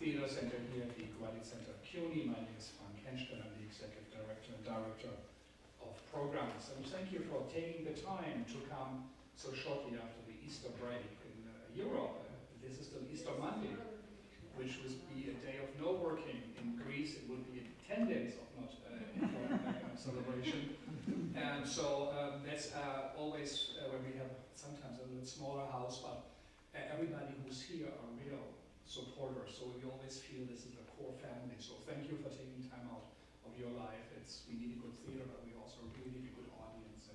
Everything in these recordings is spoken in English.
Theatre Center here at the Decadent Center at CUNY. My name is Frank Henstein. I'm the Executive Director and Director of Programs. And thank you for taking the time to come so shortly after the Easter break in Europe. This is still Easter Monday, which would be a day of no working. In Greece, it would be 10 days of not celebration. And so that's always when we have sometimes a little smaller house, but everybody who's here are real supporters. So we always feel this is a core family. So thank you for taking time out of your life. We need a good theater, but we also really need a good audience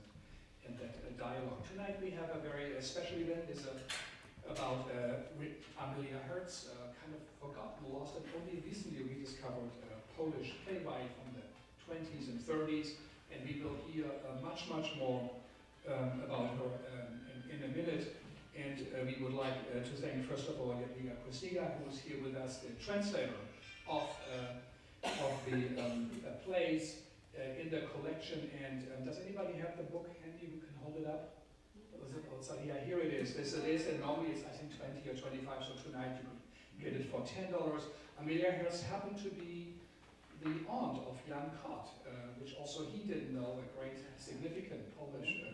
and that dialogue. Tonight we have a very special event. It's about Amelia Hertz, kind of forgotten, lost, and only recently rediscovered Polish playwright from the 20s and 30s. And we will hear much more about her in a minute. And we would like to thank, first of all, Jadwiga Kosicka, who is here with us, the translator of the plays in the collection. And does anybody have the book handy? You can hold it up. So yeah, here it is. This it is, and normally it's I think 20 or 25. So tonight you could get it for $10. Amelia Hertz happened to be the aunt of Jan Kot, which also he didn't know, a great, significant Polish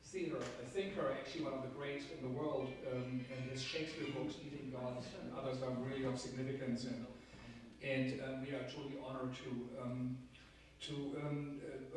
theater, a thinker, actually one of the great in the world, and his Shakespeare books, Eating Gods, and others are really of significance. And we are truly honored to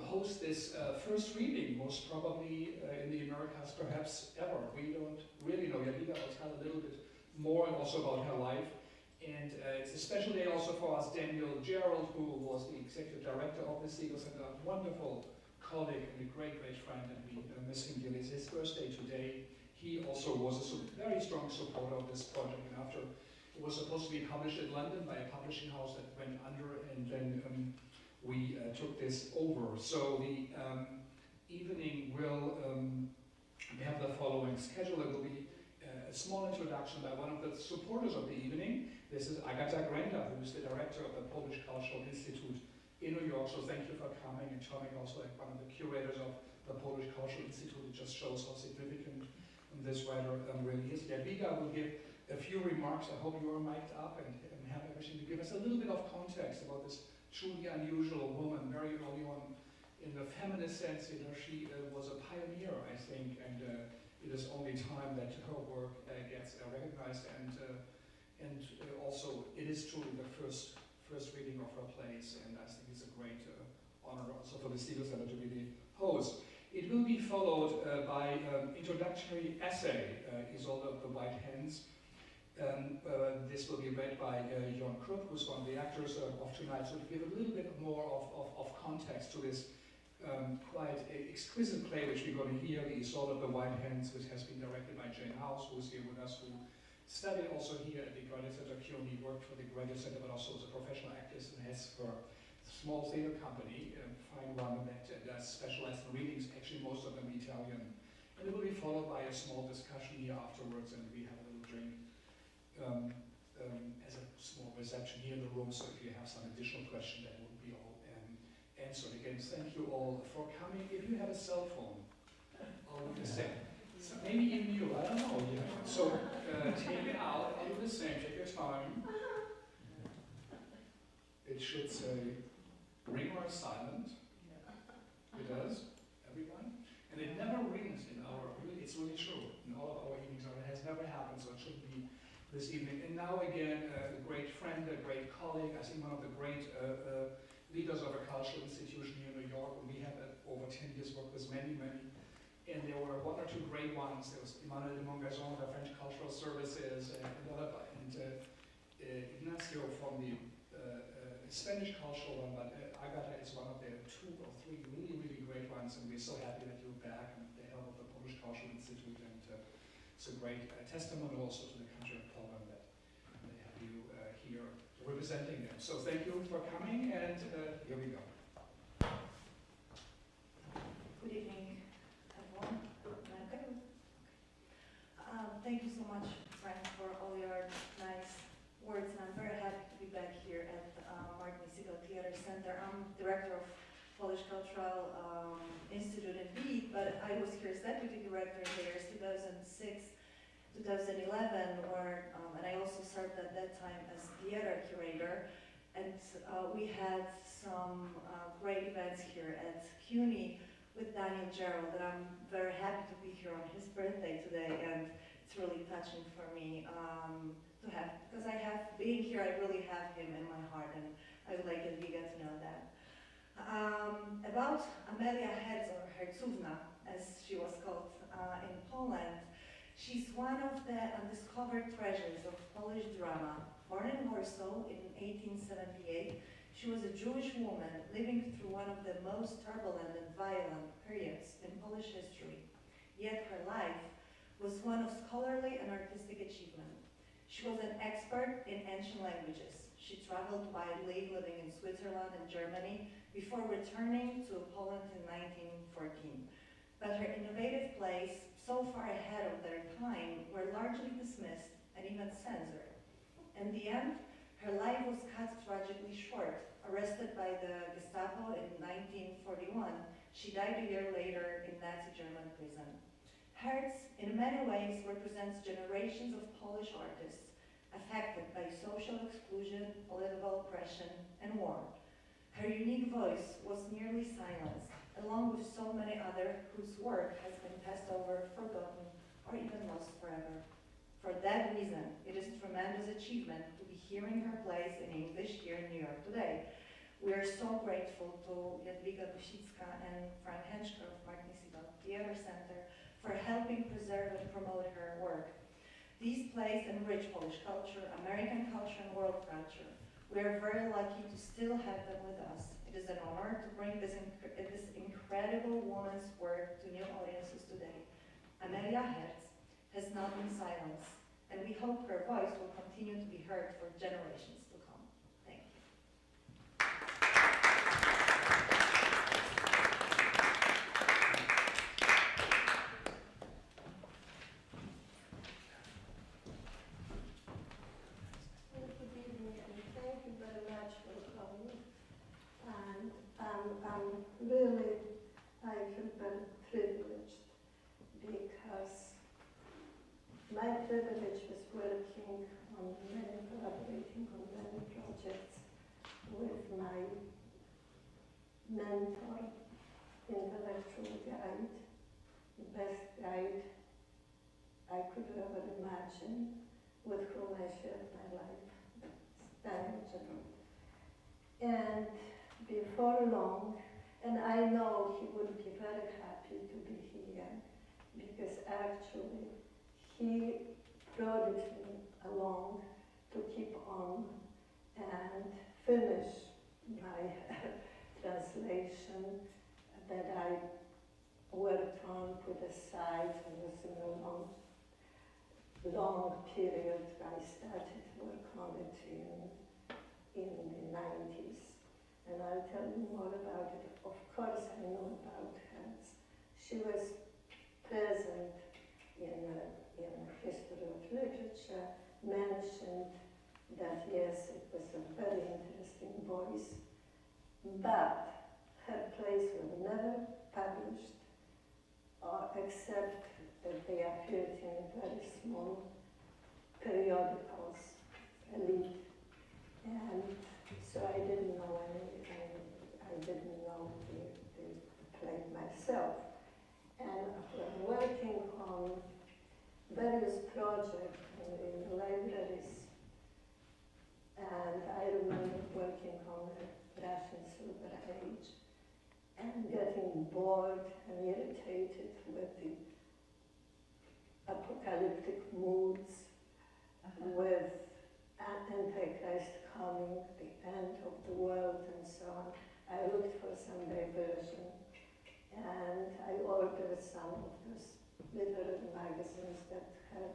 host this first reading, most probably in the Americas, perhaps ever. We don't really know. Jadwiga will tell a little bit more and also about her life. And it's a special day also for us. Daniel Gerald, who was the executive director of the Segal Center, a wonderful colleague and a great friend, and we miss him dearly. It's his birthday today. He also was a very strong supporter of this project, and after it was supposed to be published in London by a publishing house that went under, and then we took this over. So the evening will have the following schedule. There will be a small introduction by one of the supporters of the evening. This is Agata Grenda, who is the director of the Polish Cultural Institute in New York. So thank you for coming. And Tomek, also like one of the curators of the Polish Cultural Institute. It just shows how significant this writer really is. Jadwiga will give a few remarks. I hope you are mic'd up and have everything to give us a little bit of context about this truly unusual woman, very early on in the feminist sense. You know, she was a pioneer, I think, and it is only time that her work gets recognized, and also it is truly the first reading of her plays, and I think it's a great honor also for the Segal Center to be the host. It will be followed by an introductory essay, Isolde of the White Hens. This will be read by Jon Krupp, who's one of the actors of tonight, so to give a little bit more of context to this quite exquisite play which we're going to hear, the Isolde of the White Hens, which has been directed by Jane House, who is here with us, who studied also here at the Decadent Center CUNY, worked for the Decadent Center, but also as a professional actress, and has her small theater company, fine one that does specialized in readings, actually most of them Italian. And it will be followed by a small discussion here afterwards, and we have a little drink as a small reception here in the room, so if you have some additional questions, that will be all answered. Again, thank you all for coming. If you have a cell phone, I'll do the same. So maybe even you, I don't know. Yeah. So take it out, I'll do the same, take your time. It should say ring or silent. It does, everyone. And it never rings in our, it's really true, in all of our evenings, it has never happened, so it shouldn't be this evening. And now again, a great friend, a great colleague, I think one of the great leaders of a cultural institution here in New York, and we have over 10 years worked with many, and there were one or two great ones. There was Emmanuel de Montgazon, the French Cultural Services, and Ignacio from the Spanish cultural one, but Agata is one of the 2 or 3 really great ones, and we're so happy that you're back and the help of the Polish Cultural Institute, and it's a great testimony also to the country of Poland that they have you here representing them. So thank you for coming, and here we go. Good evening, everyone. Thank you so much, Frank, for all your nice words, and I'm very happy to be back here at the Segal Theatre Center. I'm director of Polish Cultural Institute indeed, but I was here as deputy director in the years 2006 2011, where, and I also served at that time as theater curator, and we had some great events here at CUNY with Daniel Gerald, and I'm very happy to be here on his birthday today, and it's really touching for me to have, because being here, I really have him in my heart, and I would like Jadwiga to know that. About Amelia Hertz, or Hercówna, as she was called in Poland, she's one of the undiscovered treasures of Polish drama. Born in Warsaw in 1878, she was a Jewish woman living through one of the most turbulent and violent periods in Polish history. Yet her life was one of scholarly and artistic achievement. She was an expert in ancient languages. She traveled widely, living in Switzerland and Germany, before returning to Poland in 1914. But her innovative plays, so far ahead of their time, were largely dismissed and even censored. In the end, her life was cut tragically short. Arrested by the Gestapo in 1941, she died a year later in Nazi German prison. Hertz, in many ways, represents generations of Polish artists affected by social exclusion, political oppression, and war. Her unique voice was nearly silenced, along with so many others whose work has been passed over, forgotten, or even lost forever. For that reason, it is a tremendous achievement to be hearing her plays in English here in New York today. We are so grateful to Jadwiga Kosicka and Frank Henschke of Segal Theatre Center for helping preserve and promote her work. These plays enrich Polish culture, American culture, and world culture. We are very lucky to still have them with us. It is an honor to bring this incredible woman's work to new audiences today. Amelia Hertz has not been silenced, and we hope her voice will continue to be heard for generations to come. Thank you. Good evening, and thank you very much for coming. And I feel very privileged, because my privilege was working on collaborating on many projects with my mentor, intellectual guide, the best guide I could ever imagine, with whom I shared my life, Daniel Gerald. And before long, and I know he would be very happy to be here, because actually he brought me along to keep on and finish my translation that I worked on, put aside, and was in a long period. I started work on it in the 90s. And I'll tell you more about it. Of course, I know about her. She was present in history of literature, mentioned that, yes, it was a very interesting voice, but her plays were never published, except that they appeared in very small periodicals, elite, and so I didn't know I didn't know the play myself. And we're working on various projects in the libraries, and I remember working on the Russian Silver Age and getting bored and irritated with the apocalyptic moods, with Antichrist coming, the end of the world, and so on. I looked for some diversion, and I ordered some of those literary magazines that her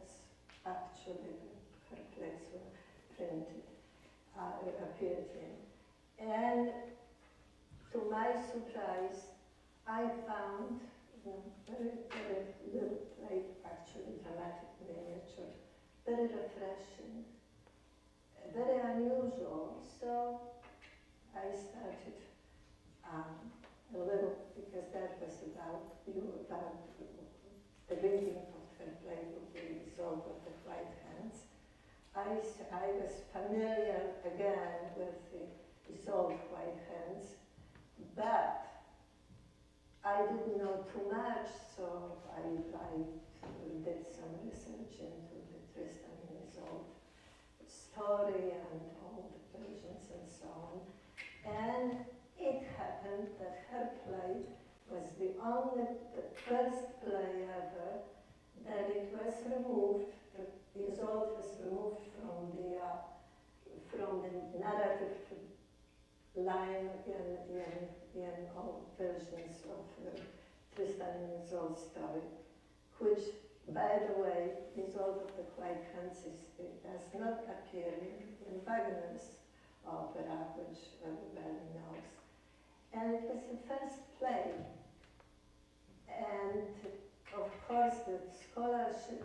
plays were printed, appeared in. And to my surprise, I found very, very little play, actually dramatic miniature, very refreshing, very unusual. So I started a little, because that was about the reading of her play would be Isolde of the White Hands. I was familiar again with the Isolde White Hands, but I didn't know too much, so I did some research into the Tristan and Isolde story and all the versions and so on. And it happened that her play was the first play ever that it was removed, Isolde was removed from the narrative line in all versions of Tristan and Isolde story, which, by the way, Isolde of the White Hands does not appear in Wagner's opera, which everybody knows. And it was the first play. And of course, the scholarship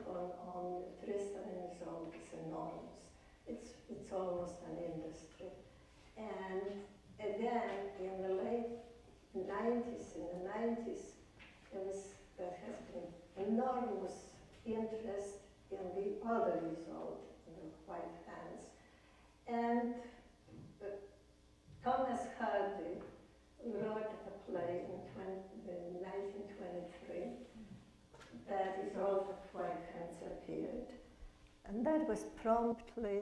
on Tristan and Isolde is enormous. It's almost an industry. And again, in the late 90s, there has been enormous interest in the other Isolde, the White Hands. And Thomas Hardy wrote a play in 1923 that Isolde of White Hands appeared. And that was promptly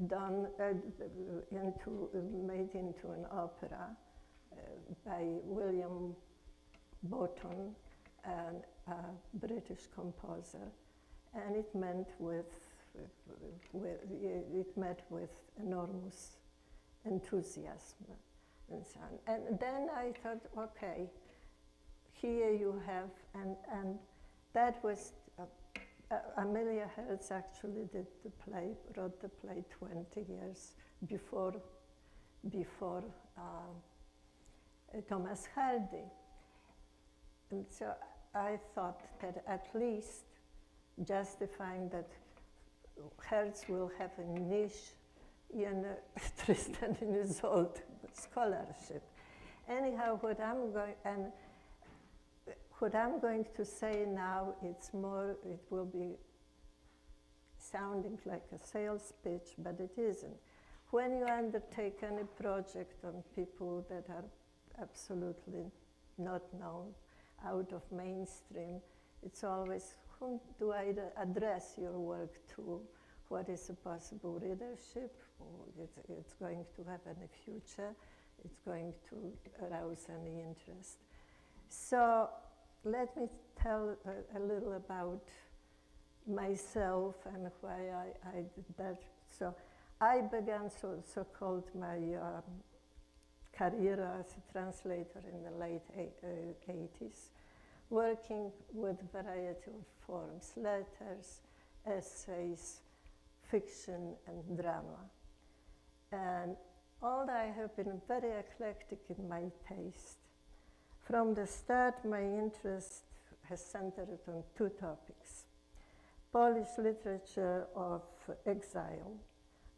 made into an opera by William Botton, a British composer, and it met with enormous enthusiasm and so on. And then I thought, okay, here you have, and that was Amelia Hertz actually did the play, wrote the play 20 years before Thomas Hardy. And so I thought that at least justifying that Hertz will have a niche in Tristan and Isolde scholarship. Anyhow, what I'm going to say now, it will be sounding like a sales pitch, but it isn't. When you undertake any project on people that are absolutely not known, out of mainstream, it's always, whom do I address your work to? What is a possible readership? It's going to have any future? It's going to arouse any interest? So let me tell a little about myself and why I did that. So I began so-called my career as a translator in the late 80s, working with a variety of forms, letters, essays, fiction, and drama. And although I have been very eclectic in my taste, from the start my interest has centered on two topics: Polish literature of exile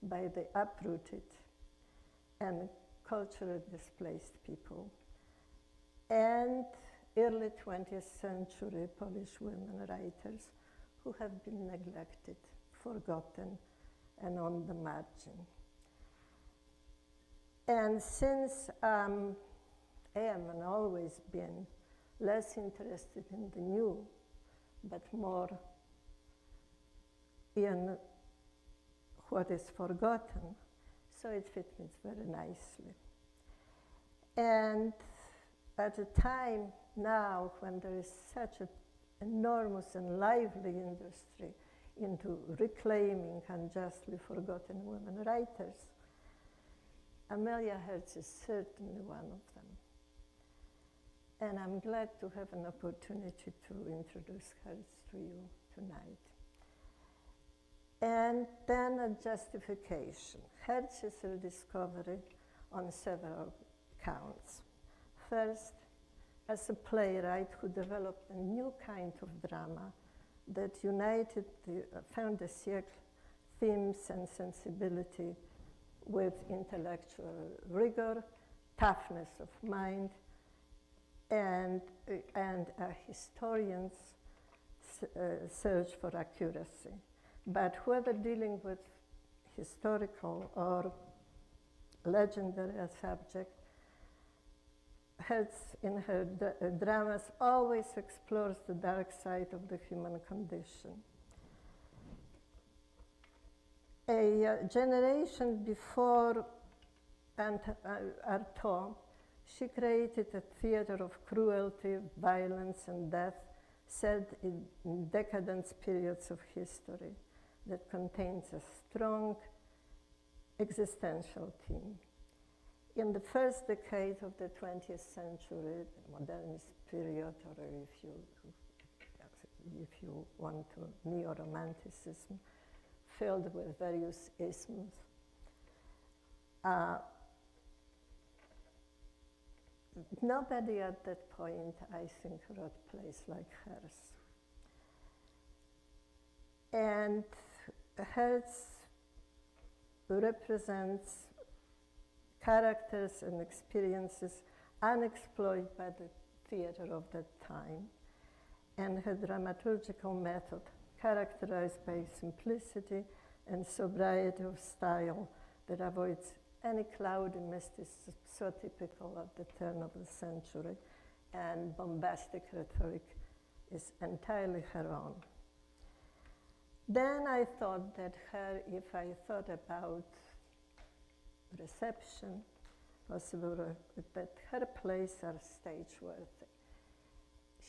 by the uprooted and culturally displaced people, and early 20th century Polish women writers who have been neglected, forgotten, and on the margin. And since I am and always been less interested in the new, but more in what is forgotten, so it fits me very nicely. And at a time now when there is such an enormous and lively industry into reclaiming unjustly forgotten women writers, Amelia Hertz is certainly one of them. And I'm glad to have an opportunity to introduce Hertz to you tonight. And then a justification. Hertz is a rediscovery on several counts. First, as a playwright who developed a new kind of drama that united the fin de siècle themes and sensibility with intellectual rigor, toughness of mind, and a historian's search for accuracy. But whether dealing with historical or legendary subject, Hertz in her dramas always explores the dark side of the human condition. A generation before Artaud, she created a theater of cruelty, violence, and death set in decadent periods of history that contains a strong existential theme. In the first decade of the 20th century, the modernist period, or if you want to, neo-romanticism, filled with various isms, nobody at that point, I think, wrote plays like hers. And Hertz represents characters and experiences unexplored by the theater of that time, and her dramaturgical method, characterized by simplicity and sobriety of style that avoids any cloudy mysticism so typical of the turn of the century, and bombastic rhetoric is entirely her own. Then I thought that if I thought about reception, possible that her plays are stage-worthy.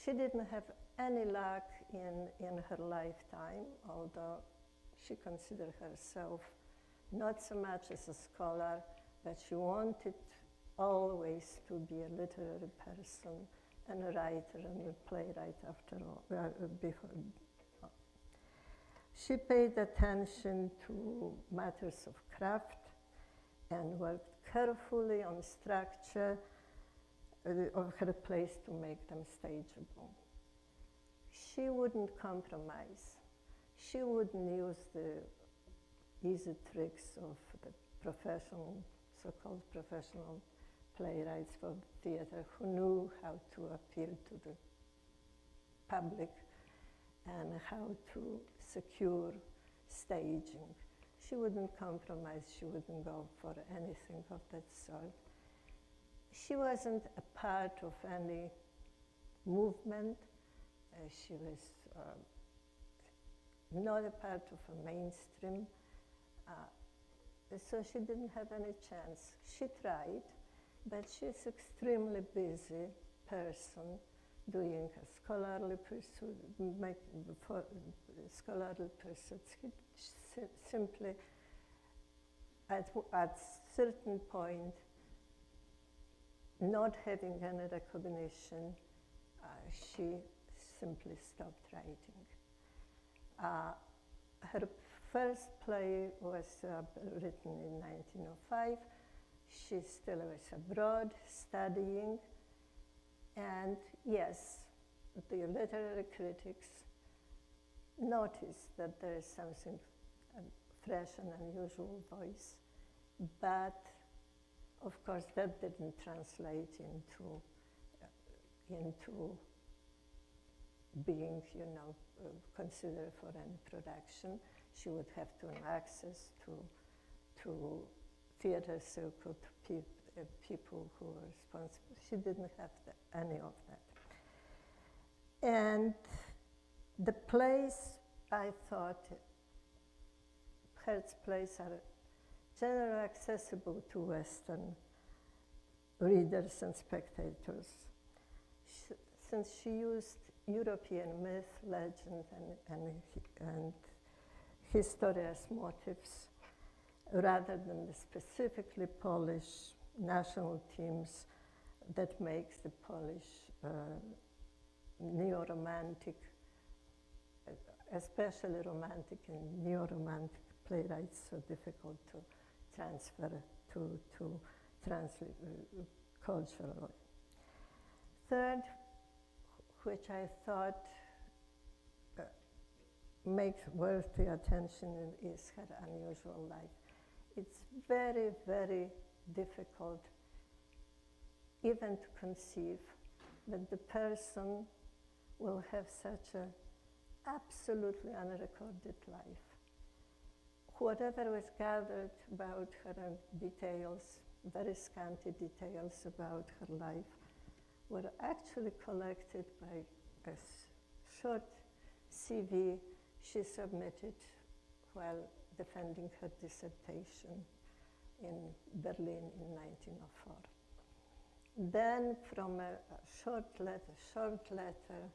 She didn't have any luck in her lifetime, although she considered herself not so much as a scholar, but she wanted always to be a literary person and a writer and a playwright after all. Before. She paid attention to matters of craft and worked carefully on structure of her plays to make them stageable. She wouldn't compromise. She wouldn't use the easy tricks of the professional, so-called professional playwrights for theater who knew how to appeal to the public and how to secure staging. She wouldn't compromise, she wouldn't go for anything of that sort. She wasn't a part of any movement. She was not a part of a mainstream. So she didn't have any chance. She tried, but she's extremely busy person doing a scholarly pursuit, scholarly pursuits. Simply, at certain point, not having any recognition, she simply stopped writing. Her first play was written in 1905. She still was abroad studying, and yes, the literary critics noticed that there is something fresh and unusual voice, but of course that didn't translate into being, considered for any production. She would have to have access to theater circuit, people who were responsible. She didn't have any of that. And the plays, I thought, Hertz's plays are generally accessible to Western readers and spectators. Since she used European myth, legend, and history as motifs, rather than the specifically Polish national themes that makes the Polish neo-romantic, especially romantic and neo-romantic playwrights so difficult to transfer to translate culturally. Third, which I thought makes worthy attention, is her unusual life. It's very, very difficult even to conceive that the person will have such a absolutely unrecorded life. Whatever was gathered about her details, very scanty details about her life, were actually collected by a short CV she submitted while defending her dissertation in Berlin in 1904. Then from a short letter,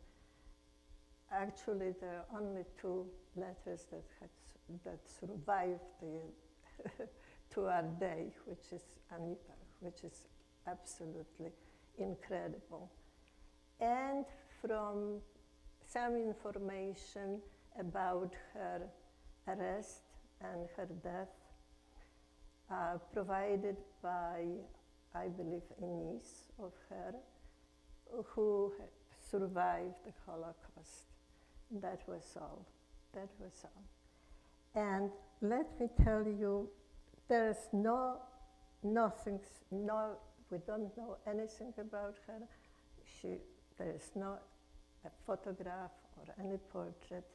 actually there are only 2 letters that survived to our day, which is absolutely incredible. And from some information about her arrest and her death, provided by, I believe, a niece of her, who survived the Holocaust. That was all. That was all. And let me tell you, there's we don't know anything about her. There is no a photograph or any portrait,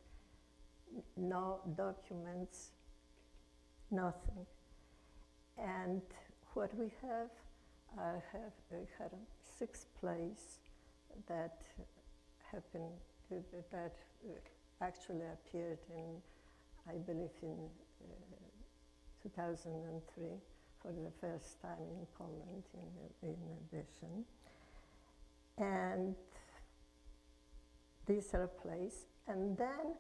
no documents, nothing. And what we have are her 6 plays that actually appeared in, I believe, in 2003 for the first time in Poland in edition. And these are plays. And then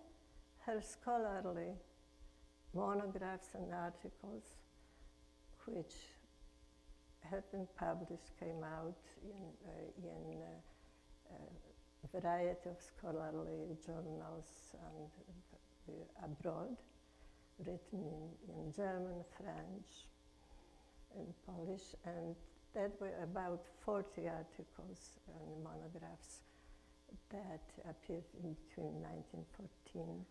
her scholarly monographs and articles, which have been published, came out in a variety of scholarly journals and abroad, written in German, French, and Polish, and that were about 40 articles and monographs that appeared in between 1914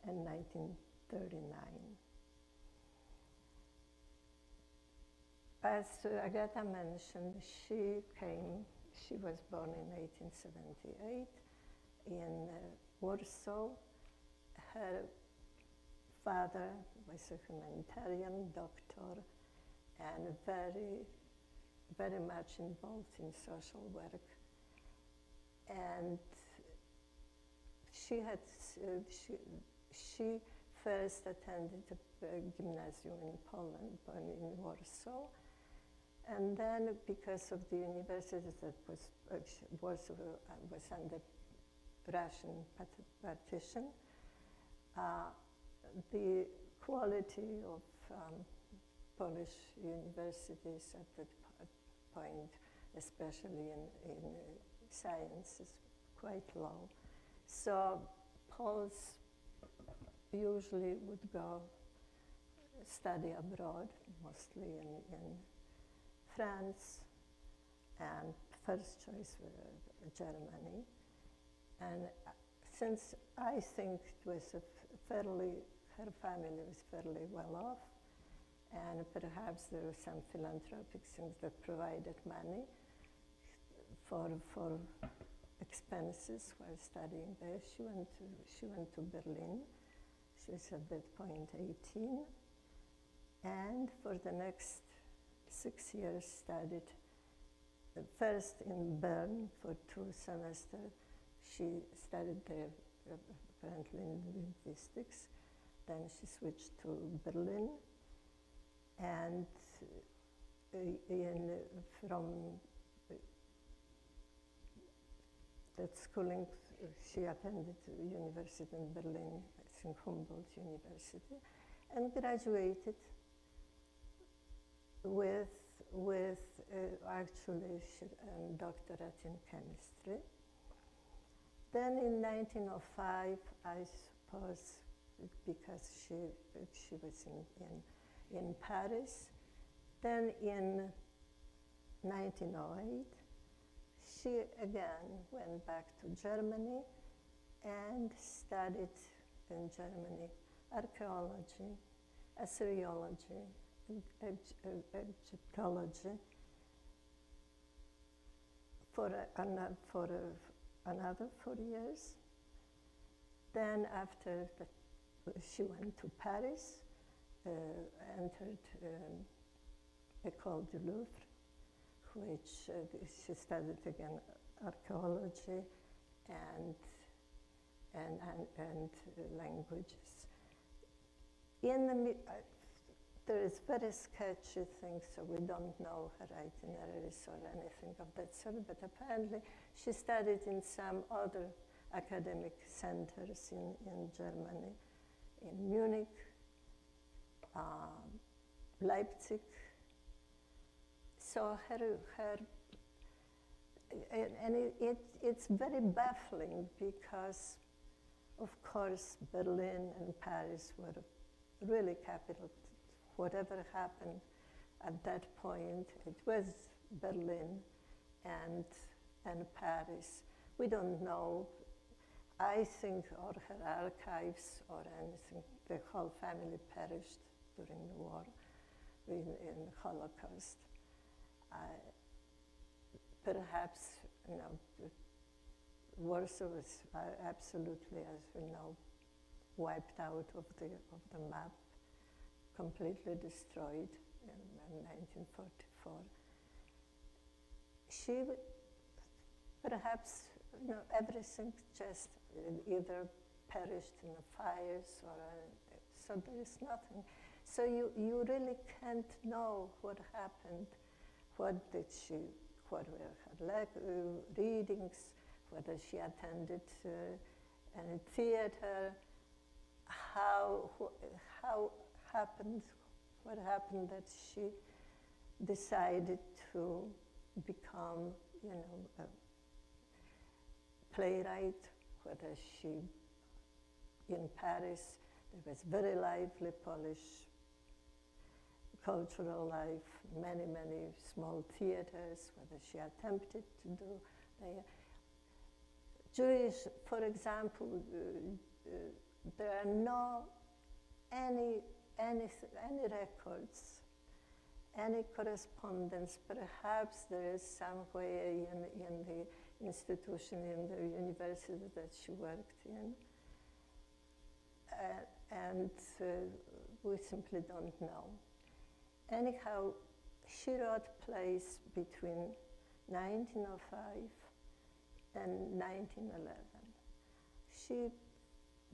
and 1939. As Agata mentioned, she was born in 1878 in Warsaw. Her father was a humanitarian doctor and very, very much involved in social work. And she first attended a gymnasium in Poland, in Warsaw, and then because of the university that Warsaw was under Russian partition, the quality of Polish universities at that point, especially in science, is quite low. So Poles usually would go study abroad, mostly in France, and first choice was Germany. And since I think it was her family was fairly well off, and perhaps there were some philanthropic things that provided money for expenses while studying there. She went to Berlin. She was at that point 18, and for the next 6 years studied first in Bern for 2 semesters. She studied there apparently in linguistics. Then she switched to Berlin, and from that schooling, she attended university in Berlin, I think Humboldt University, and graduated with actually a doctorate in chemistry. Then in 1905, I suppose, because she was in Paris. Then in 1908, she again went back to Germany and studied in Germany archaeology, Assyriology, Egyptology for another 4 years. Then after she went to Paris, entered École du Louvre, which she studied again archeology and languages. There is very sketchy things, so we don't know her itineraries or anything of that sort, but apparently she studied in some other academic centers in Germany, in Munich, Leipzig. So it's very baffling because, of course, Berlin and Paris were really capital. Whatever happened at that point, it was Berlin and Paris. We don't know. I think, or her archives or anything, the whole family perished during the war, in the Holocaust. Perhaps, Warsaw was absolutely, as we know, wiped out of the map, completely destroyed in 1944. She, perhaps, everything just either perished in the fires or, so there is nothing. So you really can't know what happened, what were her readings, whether she attended any theater, what happened that she decided to become, a playwright, whether she, in Paris, there was very lively Polish cultural life, many small theaters, whether she attempted to do. Jewish, for example, there are no any records, any correspondence. Perhaps there is somewhere in the institution, in the university that she worked in, and we simply don't know. Anyhow, she wrote plays between 1905 and 1911. She,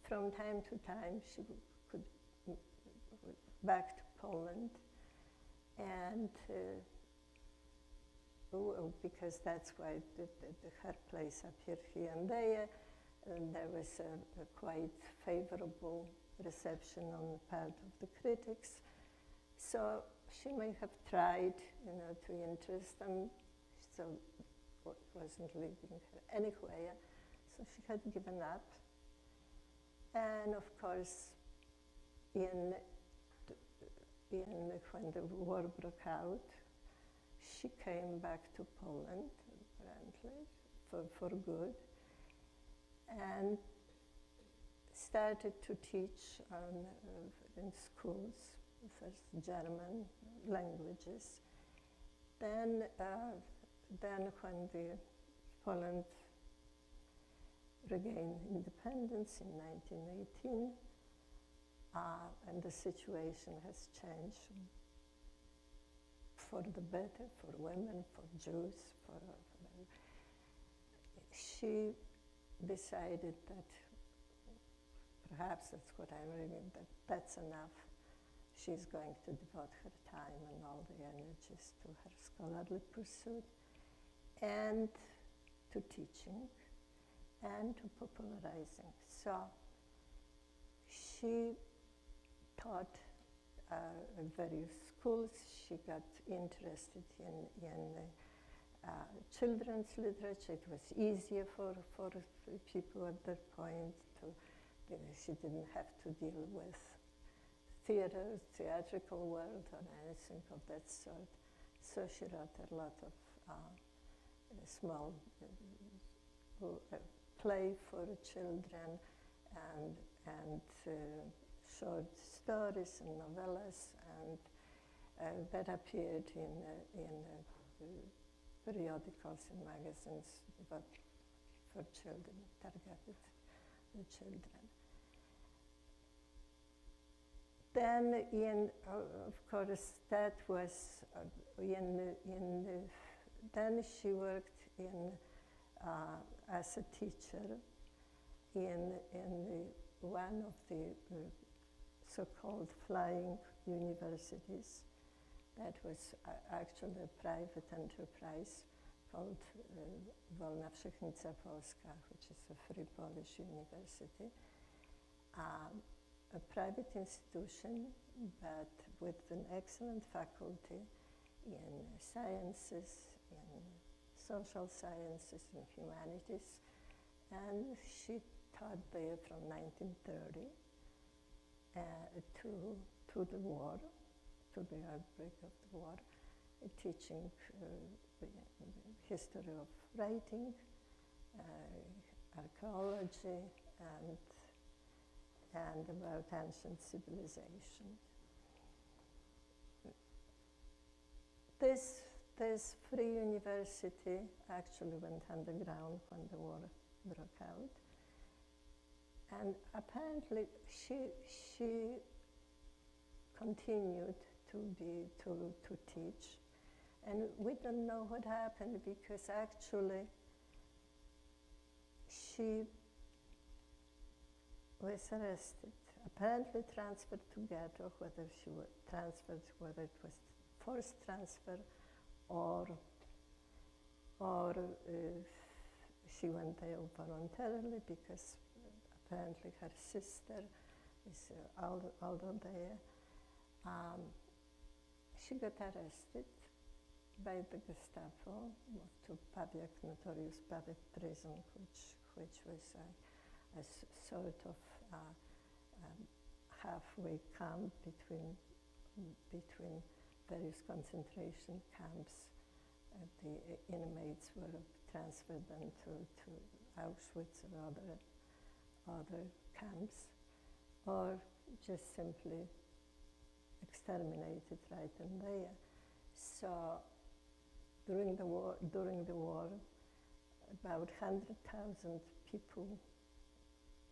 from time to time, she could back to Poland, and because that's why her plays appeared here and there was a quite favorable reception on the part of the critics. So she may have tried, to interest them, so wasn't leading her anywhere, so she had given up. And of course, when the war broke out, she came back to Poland, apparently, for good, and started to teach in schools, first German languages. Then when Poland regained independence in 1918, and the situation has changed for the better, for women, for Jews, she decided that perhaps that's what I'm reading, that's enough. She's going to devote her time and all the energies to her scholarly pursuit and to teaching and to popularizing. So she taught at various schools. She got interested in children's literature. It was easier for people at that point she didn't have to deal with theatrical world or anything of that sort. So she wrote a lot of small play for children and short stories and novellas, and that appeared in periodicals and magazines, but for children targeted children. Then, of course, that was then she worked as a teacher in one of the so-called flying universities. That was actually a private enterprise called Wolna Wszechnica Polska, which is a free Polish university. A private institution, but with an excellent faculty in sciences, in social sciences and humanities. And she taught there from 1930 to the war, to the outbreak of the war, teaching history of writing, archeology, and about ancient civilization. This free university actually went underground when the war broke out. And apparently she continued to teach. And we don't know what happened because actually she was arrested, apparently transferred to ghetto, whether she was transferred, whether it was forced transfer or she went there voluntarily because apparently her sister is older there. She got arrested by the Gestapo, moved to Pawiak, notorious Pawiak Prison, which was a sort of halfway camp between various concentration camps. The inmates were transferred then to Auschwitz or other camps, or just simply exterminated right in there. So during the war, about 100,000 people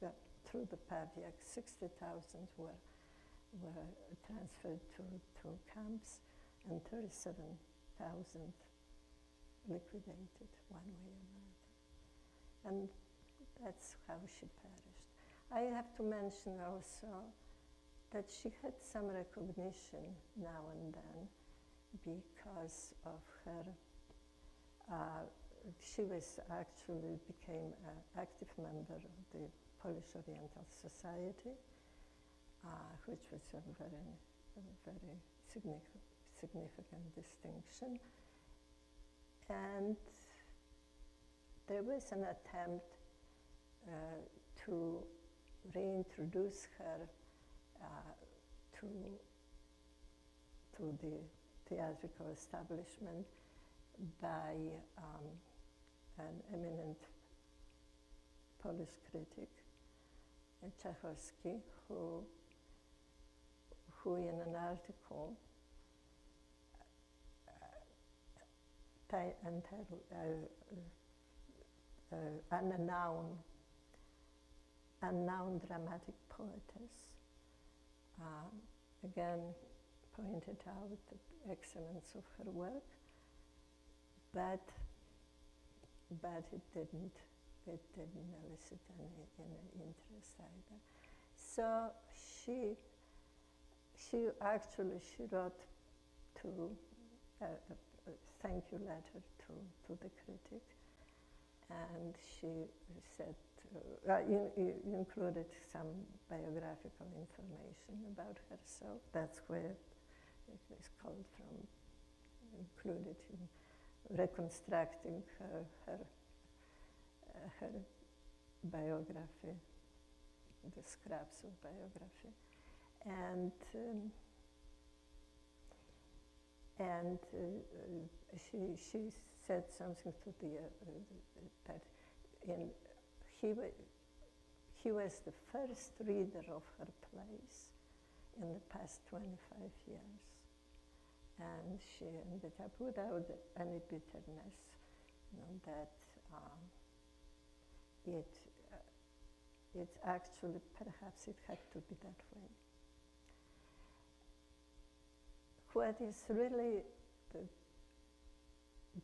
got through the Pawiak. 60,000 were transferred to camps, and 37,000 liquidated one way or another. And that's how she perished. I have to mention also that she had some recognition now and then because of her, she became an active member of the Polish Oriental Society, which was a very significant distinction. And there was an attempt to reintroduce her to the theatrical establishment by an eminent Polish critic, Czechowski, who in an article entitled Unknown Dramatic Poetess, again pointed out the excellence of her work, but it didn't elicit any interest either. So she wrote a thank you letter to the critic, and she said, included some biographical information about herself. That's where it is called from, included in reconstructing her biography, the scraps of biography. And she said something to that he was the first reader of her plays in the past 25 years. And she ended up without any bitterness, that it's actually, perhaps it had to be that way. What is really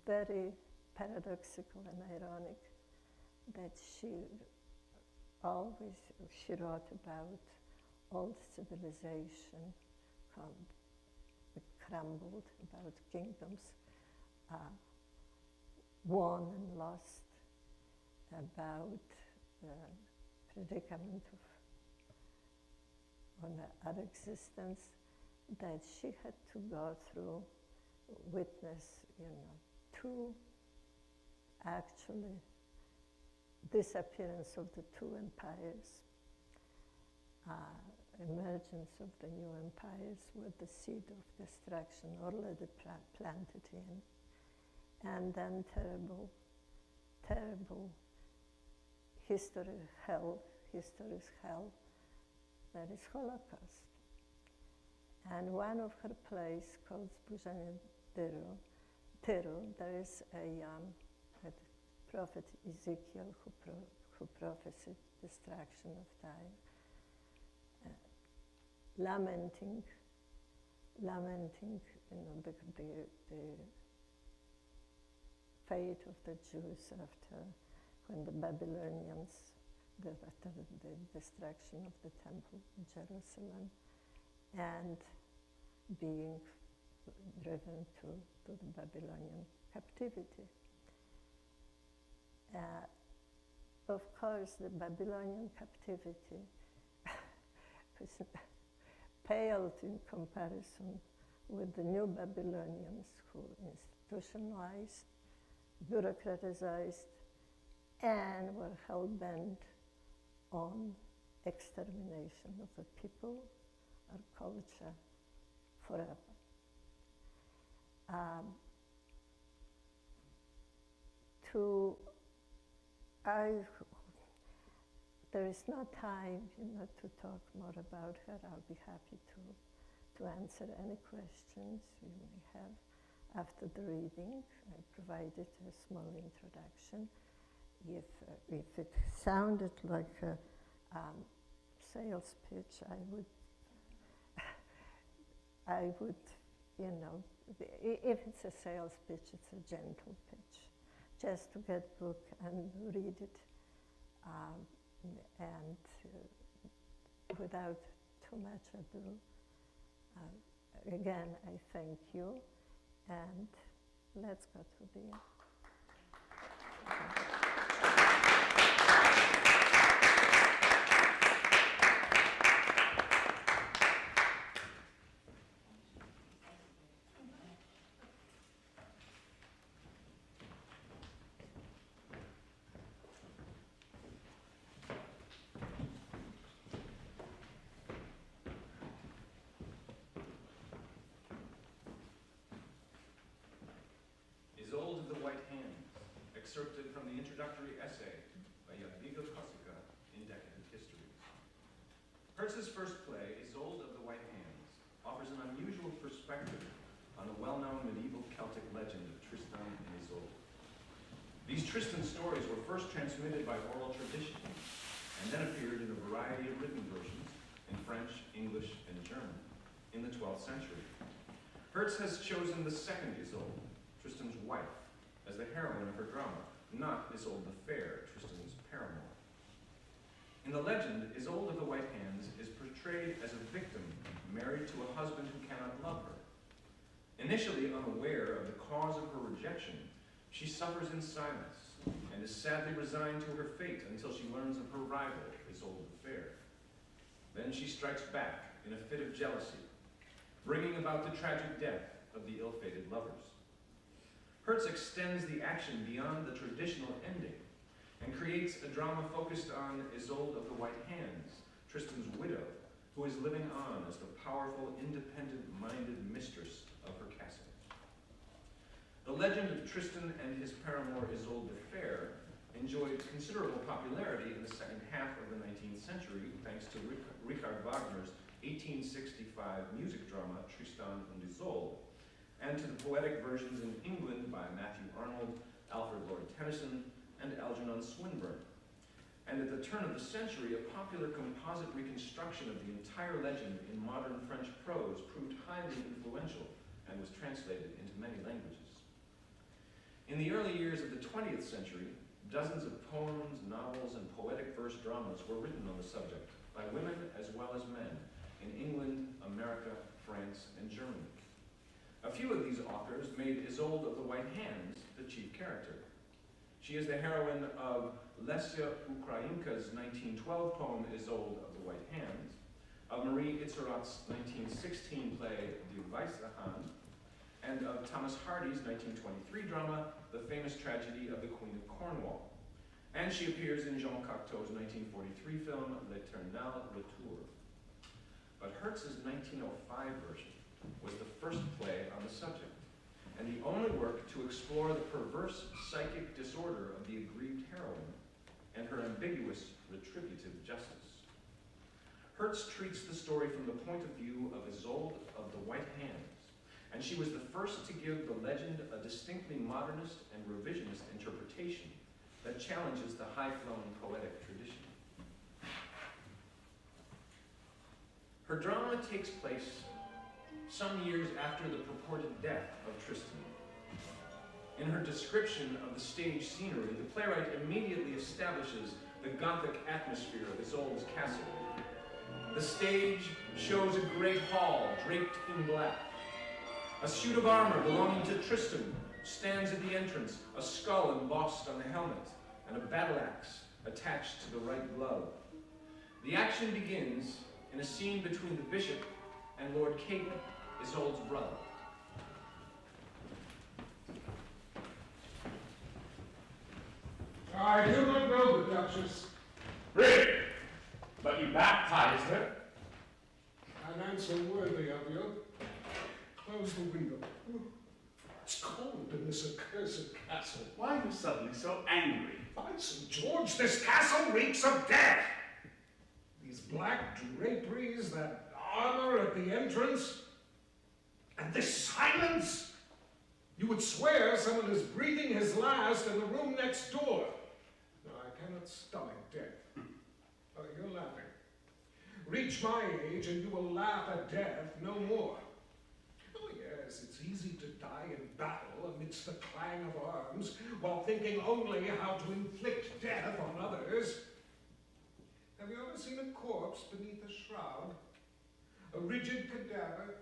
very paradoxical and ironic, that she wrote about old civilization crumbled, about kingdoms won and lost, about the predicament of our existence, that she had to go through, witness, two, actually, disappearance of the two empires, emergence of the new empires with the seed of destruction already planted in, and then terrible history's hell, that is Holocaust. And one of her plays called Zburzenie Tyru, there is a prophet Ezekiel who prophesied destruction of Tyre, lamenting the fate of the Jews after when the Babylonians, after the destruction of the temple in Jerusalem, and being driven to the Babylonian captivity. Of course, the Babylonian captivity paled in comparison with the new Babylonians who institutionalized, bureaucratized, and were hell-bent on extermination of the people or culture forever. There is no time, to talk more about her. I'll be happy to answer any questions you may have after the reading. I provided a small introduction. If it sounded like a sales pitch, I would, if it's a sales pitch, it's a gentle pitch, just to get book and read it, and without too much ado. Again, I thank you, and let's go to the Isolde of the White Hands, excerpted from the introductory essay by Jadwiga Kosicka in Decadent Histories. Hertz's first play, Isolde of the White Hands, offers an unusual perspective on the well-known medieval Celtic legend of Tristan and Isolde. These Tristan stories were first transmitted by oral tradition and then appeared in a variety of written versions in French, English, and German in the 12th century. Hertz has chosen the second Isolde, Tristan's wife, as the heroine of her drama, not Isolde the Fair, Tristan's paramour. In the legend, Isolde of the White Hands is portrayed as a victim married to a husband who cannot love her. Initially unaware of the cause of her rejection, she suffers in silence and is sadly resigned to her fate until she learns of her rival, Isolde the Fair. Then she strikes back in a fit of jealousy, bringing about the tragic death of the ill-fated lovers. Hertz extends the action beyond the traditional ending and creates a drama focused on Isolde of the White Hands, Tristan's widow, who is living on as the powerful, independent-minded mistress of her castle. The legend of Tristan and his paramour Isolde the Fair enjoyed considerable popularity in the second half of the 19th century thanks to Richard Wagner's 1865 music drama Tristan and Isolde, and to the poetic versions in England by Matthew Arnold, Alfred Lord Tennyson, and Algernon Swinburne. and at the turn of the century, a popular composite reconstruction of the entire legend in modern French prose proved highly influential and was translated into many languages. In the early years of the 20th century, dozens of poems, novels, and poetic verse dramas were written on the subject by women as well as men in England, America, France, and Germany. A few of these authors made Isolde of the White Hands the chief character. She is the heroine of Lesya Ukrainka's 1912 poem Isolde of the White Hands, of Marie Itzerot's 1916 play Die Weiße Hand, and of Thomas Hardy's 1923 drama The Famous Tragedy of the Queen of Cornwall. And she appears in Jean Cocteau's 1943 film L'Éternel Retour. But Hertz's 1905 version was the first play on the subject, and the only work to explore the perverse psychic disorder of the aggrieved heroine and her ambiguous retributive justice. Hertz treats the story from the point of view of Isolde of the White Hands, and she was the first to give the legend a distinctly modernist and revisionist interpretation that challenges the high-flown poetic tradition. Her drama takes place some years after the purported death of Tristan. In her description of the stage scenery, the playwright immediately establishes the Gothic atmosphere of Isolde's castle. The stage shows a great hall draped in black. A suit of armor belonging to Tristan stands at the entrance, a skull embossed on the helmet, and a battle axe attached to the right glove. The action begins in a scene between the bishop and Lord Cape, Isolde's brother. I do not know the Duchess. Really? But you baptized her? An answer worthy of you. Close the window. It's cold in this accursed castle. Why are you suddenly so angry? By St. George, this castle reeks of death. These black draperies, that armor at the entrance, and this silence. You would swear someone is breathing his last in the room next door. No, I cannot stomach death. Oh, you're laughing. Reach my age and you will laugh at death no more. Oh yes, it's easy to die in battle amidst the clang of arms, while thinking only how to inflict death on others. Have you ever seen a corpse beneath a shroud? A rigid cadaver?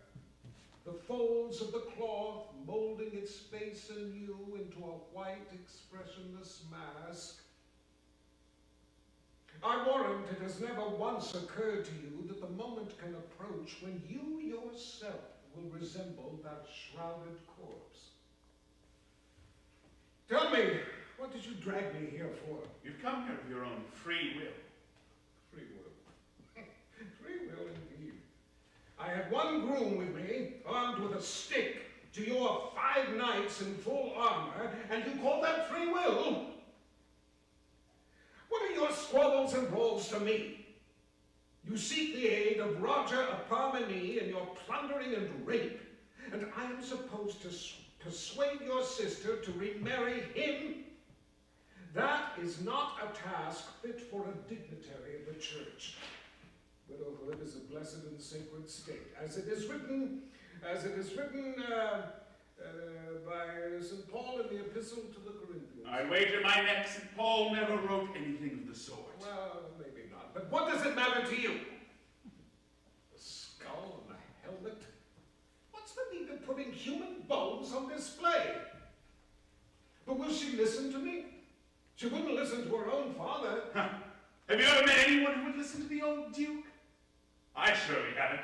The folds of the cloth molding its face anew into a white, expressionless mask. I warrant it has never once occurred to you that the moment can approach when you yourself will resemble that shrouded corpse. Tell me, what did you drag me here for? You've come here of your own free will. Free will. Free will indeed. I had one groom with me, armed with a stick, to your 5 knights in full armor, and you call that free will? What are your squabbles and brawls to me? You seek the aid of Roger of Parmeny in your plundering and rape, and I am supposed to persuade your sister to remarry him? That is not a task fit for a dignitary of the church. Widowhood is a blessed and sacred state, as it is written by St. Paul in the Epistle to the Corinthians. I wager my neck St. Paul never wrote anything of the sort. Well, maybe not, but what does it matter to you? The skull and the helmet? What's the need of putting human bones on display? But will she listen to me? She wouldn't listen to her own father. Huh. Have you ever met anyone who would listen to the old Duke? I surely haven't.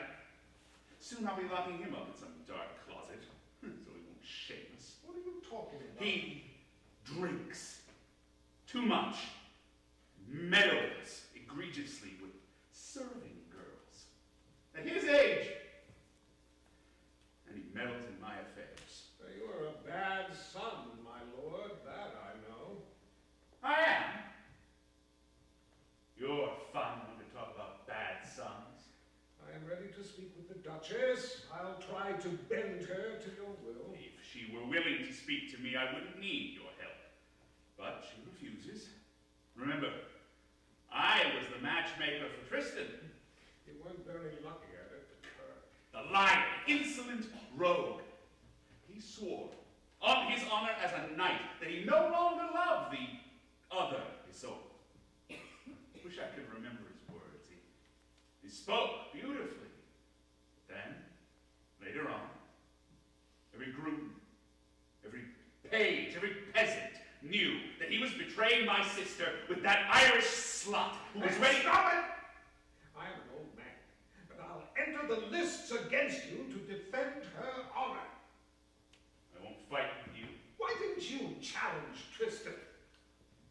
Soon I'll be locking him up in some dark closet, so he won't shame us. What are you talking about? He drinks too much, meddles egregiously with serving girls at his age, and he meddles in my affairs. You are a bad son, my lord, that I know. I am. You're a fine one to talk about bad sons. I am ready to speak with the Duchess. I'll try to bend her to your will. If she were willing to speak to me, I wouldn't need your help. But she refuses. Remember, matchmaker for Tristan. You weren't very lucky at it. The lying, insolent rogue. He swore on his honor as a knight that he no longer loved the other Isolde. Wish I could remember his words. He spoke beautifully. Then, later on, every groom, every page, every peasant knew that he was betraying my sister with that Irish slut who was ready. Stop it! I am an old man, but I'll enter the lists against you to defend her honor. I won't fight with you. Why didn't you challenge Tristan?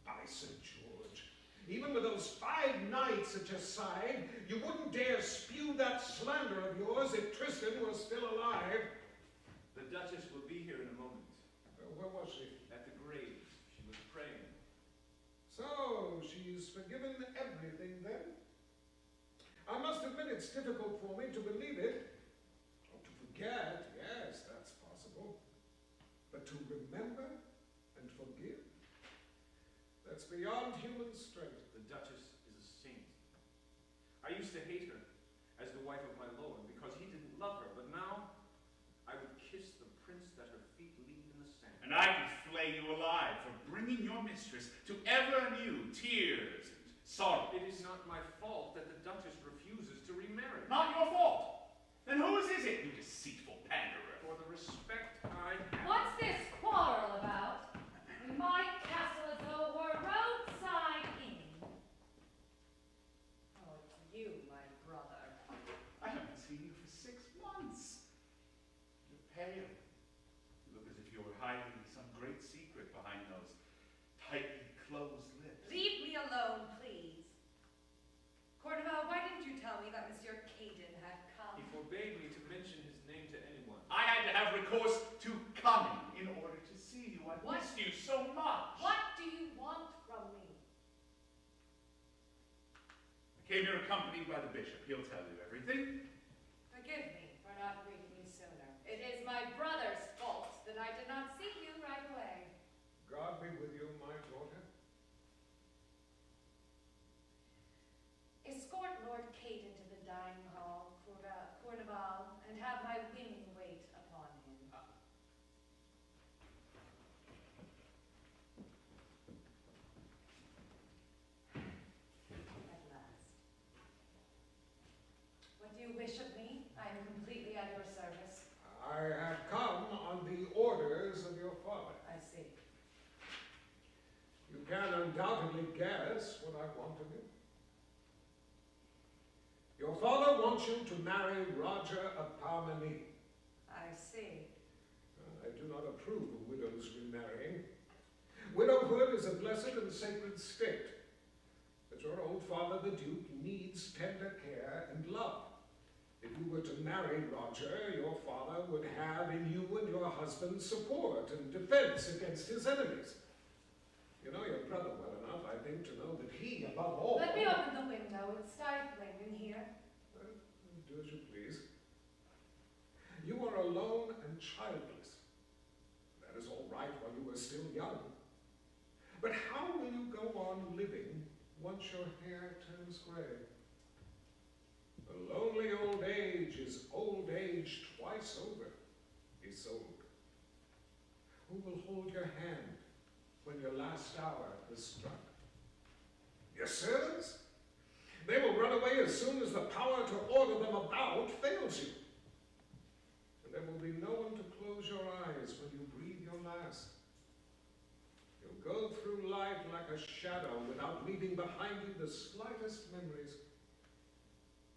By St. George, even with those 5 knights at your side, you wouldn't dare spew that slander of yours if Tristan was still alive. The Duchess will be here in a moment. Where was she? At the graves. She was praying. So, she's forgiven everything then? I must admit it's difficult for me to believe it. Oh, to forget, yes, that's possible. But to remember and forgive? That's beyond human strength. The Duchess is a saint. I used to hate her as the wife of my lord because he didn't love her, but now I would kiss the prince that her feet leave in the sand. And I could flay you alive for bringing your mistress to ever new tears and sorrow. It is not my fault that the Duchess refuses to remarry. Not your fault. Then whose is it, you deceitful panderer? For the respect I have. What's this quarrel about? We might castle as though we're roadside inn. Oh, it's you, my brother. I haven't seen you for 6 months. You're pale. You look as if you were hiding some great secret behind those tightly closed lips. Leave me alone, please. Cornwall, why didn't you tell me that Monsieur Caden had come? He forbade me to mention his name to anyone. I had to have recourse to cunning in order to see you. I What? missed you so much. What do you want from me? I came here accompanied by the bishop. He'll tell you everything. Forgive me for not greeting you sooner. It is my brother's fault that I did not see you right away. God be with you, my daughter. Escort Lord Caden to the dining hall, Cornwall, and have my women wait upon him. At last. What do you wish of me? I am completely at your service. I have come on the orders of your father. I see. You can undoubtedly guess what I want of you. Your father wants you to marry Roger of Parmeny. I see. I do not approve of widows remarrying. Widowhood is a blessed and sacred state. But your old father, the Duke, needs tender care and love. If you were to marry Roger, your father would have in you and your husband support and defense against his enemies. You know your brother well enough, I think, to know that he, above all... Let me open the window. It's stifling in here. Do as you please. You are alone and childless. That is all right while you are still young. But how will you go on living once your hair turns gray? A lonely old age is old age twice over, Isolde. Who will hold your hand when your last hour is struck? Your servants? They will run away as soon as the power to order them about fails you. And there will be no one to close your eyes when you breathe your last. You'll go through life like a shadow without leaving behind you the slightest memories.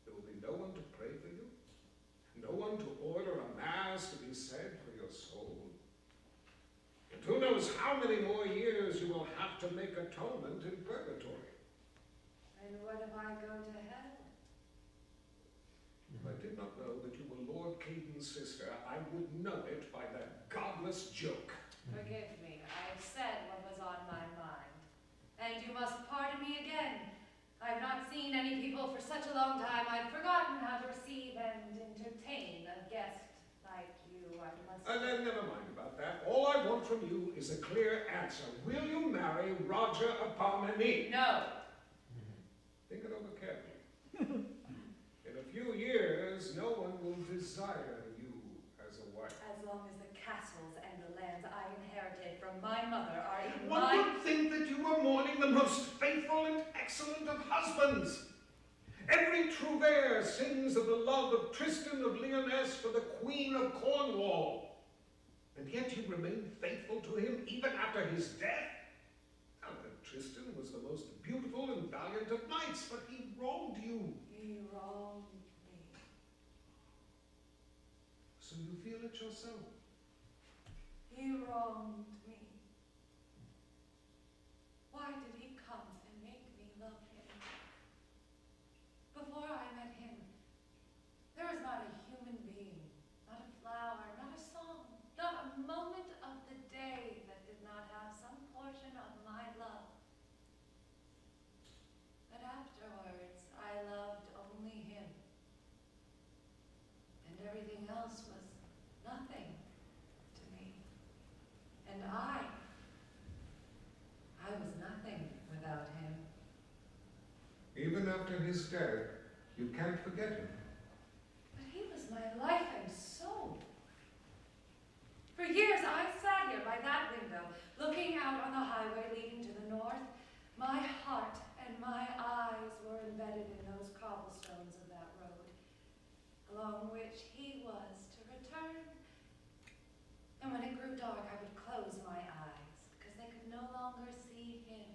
There will be no one to pray for you, no one to order a mass to be said for your soul. And who knows how many more years you will have to make atonement in purgatory. And what if I go to hell? If I did not know that you were Lord Caden's sister, I would know it by that godless joke. Forgive me. I have said what was on my mind. And you must pardon me again. I've not seen any people for such a long time, I've forgotten how to receive and entertain a guest like you, I must say. Never mind about that. All I want from you is a clear answer. Will you marry Roger of Parmeny? No. Think it over carefully. desire you as a wife? As long as the castles and the lands I inherited from my mother are in One my... would think that you were mourning the most faithful and excellent of husbands. Every trouvère sings of the love of Tristan of Lyonesse for the Queen of Cornwall. And yet you remain faithful to him even after his death? Now that Tristan was the most beautiful and valiant of knights, but he wronged you. He wronged me. So you feel it yourself? He wronged me. Why did he come and make me love him? Before I met him, there was not a human being, not a flower, not a song, not a moment of the day that did not have some portion of my love. But afterwards, I loved only him. And everything else was nothing to me. And I was nothing without him. Even after his death, you can't forget him. But he was my life and soul. For years I sat here by that window, looking out on the highway leading to the north. My heart and my eyes were embedded in those cobblestones of that road, along which he was to return. And when it grew dark, I would close my eyes, because they could no longer see him.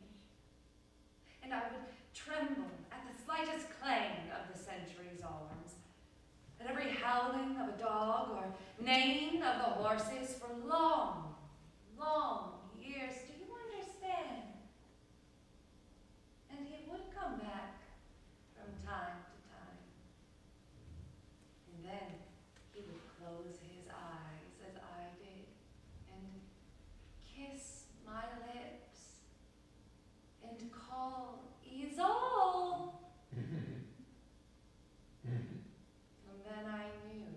And I would tremble at the slightest clang of the sentry's arms, at every howling of a dog or neighing of the horses for long, long years. Do you understand? And he would come back from time to time. And then he would close his eyes as I did and kiss my lips and call Isolde. And then I knew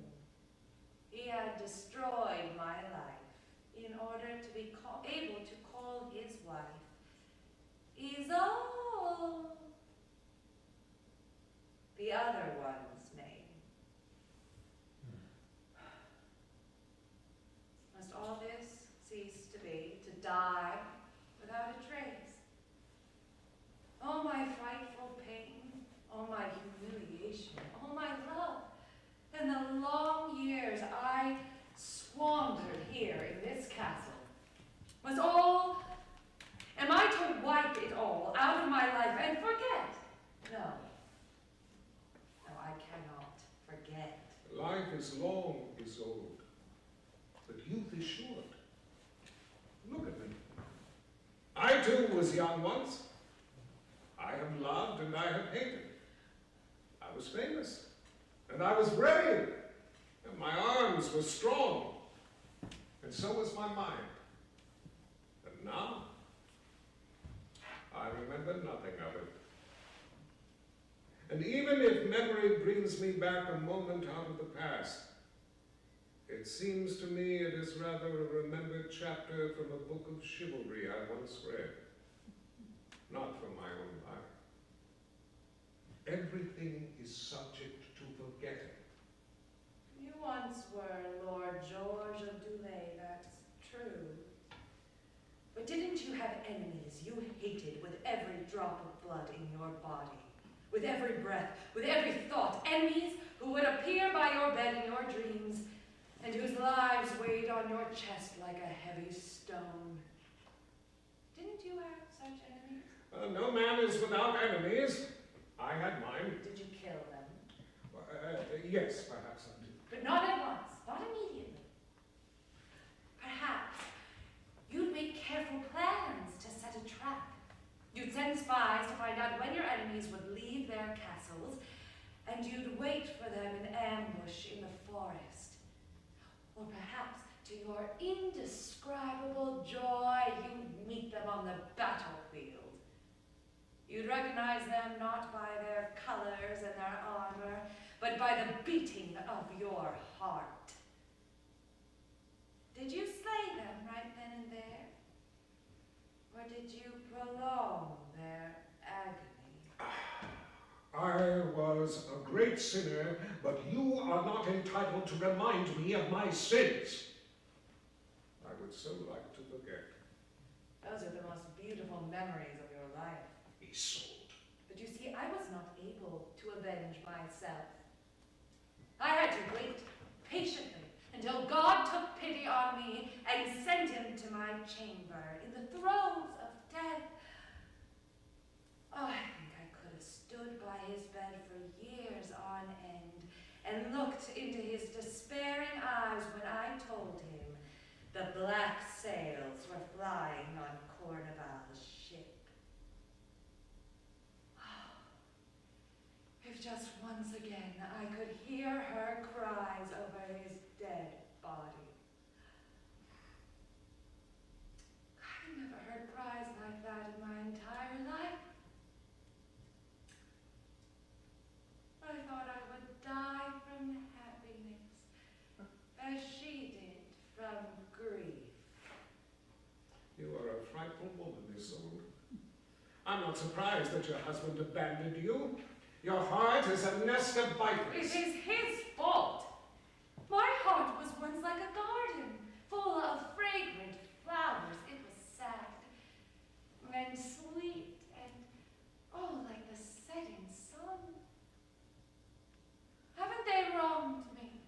he had destroyed my life in order to be able to call his wife Isolde, the other one's name. Must all this cease to be, to die without a trace? Oh, my frightful pain, oh, my humiliation, oh, my love, and the long years I squandered here in this castle. Was all, am I to wipe it all out of my life and forget? No. No, I cannot forget. Life is long, Isolde, but youth is short. Look at me. I too was young once. I have loved and I have hated. I was famous, and I was brave, and my arms were strong, and so was my mind. And now, I remember nothing of it. And even if memory brings me back a moment out of the past, it seems to me it is rather a remembered chapter from a book of chivalry I once read, not from my own life. Everything is subject to forgetting. You once were Lord George of Dulé, that's true. But didn't you have enemies you hated with every drop of blood in your body? With every breath, with every thought, enemies who would appear by your bed in your dreams, and whose lives weighed on your chest like a heavy stone. Didn't you have such enemies? No man is without enemies. I had mine. Did you kill them? Yes, perhaps I did. But not at once, not immediately. Perhaps you'd make careful plans to set a trap. You'd send spies to find out when your enemies would leave their castles, and you'd wait for them in ambush in the forest. Or perhaps, to your indescribable joy, you'd meet them on the battlefield. You'd recognize them not by their colors and their armor, but by the beating of your heart. Did you slay them right then and there? Or did you prolong their agony? I was a great sinner, but you are not entitled to remind me of my sins. I would so like to forget. Those are the most beautiful memories of your life. Isolde. But you see, I was not able to avenge myself. I had to wait patiently until God took pity on me and sent him to my chamber in the throes of death. Oh, I think I could have stood by his bed for years on end and looked into his despairing eyes when I told him the black sails were flying on Corneval's ship. If just once again I could hear her cries over his dead body. I've never heard cries like that in my entire life. I thought I would die from happiness, as she did from grief. You are a frightful woman, Isolde. I'm not surprised that your husband abandoned you. Your heart is a nest of It vipers. is his fault. My heart was once like a garden, full of fragrant flowers. It was sad and sweet and, oh, like the setting sun. Haven't they wronged me?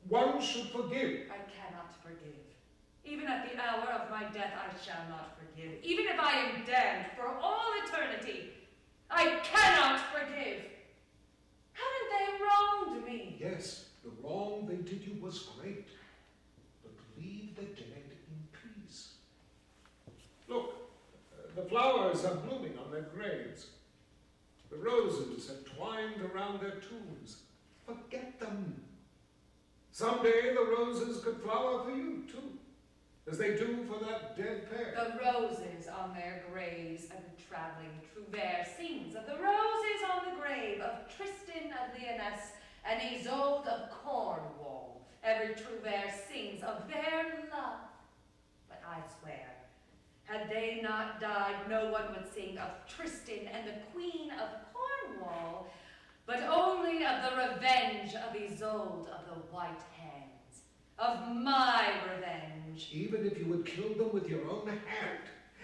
One should forgive. I cannot forgive. Even at the hour of my death, I shall not forgive. Even if I am damned for all eternity, I cannot forgive. Haven't they wronged me? Yes, the wrong they did you was great, but leave the dead in peace. Look, the flowers are blooming on their graves. The roses have twined around their tombs. Forget them. Someday the roses could flower for you, too, as they do for that dead pair. The roses on their graves, and the traveling trouvère sings of the roses on the grave of Tristan of Lyonesse and Isolde of Cornwall. Every trouvère sings of their love. But I swear, had they not died, no one would sing of Tristan and the Queen of Cornwall, but only of the revenge of Isolde of the White Hands, of my revenge. Even if you had killed them with your own hand,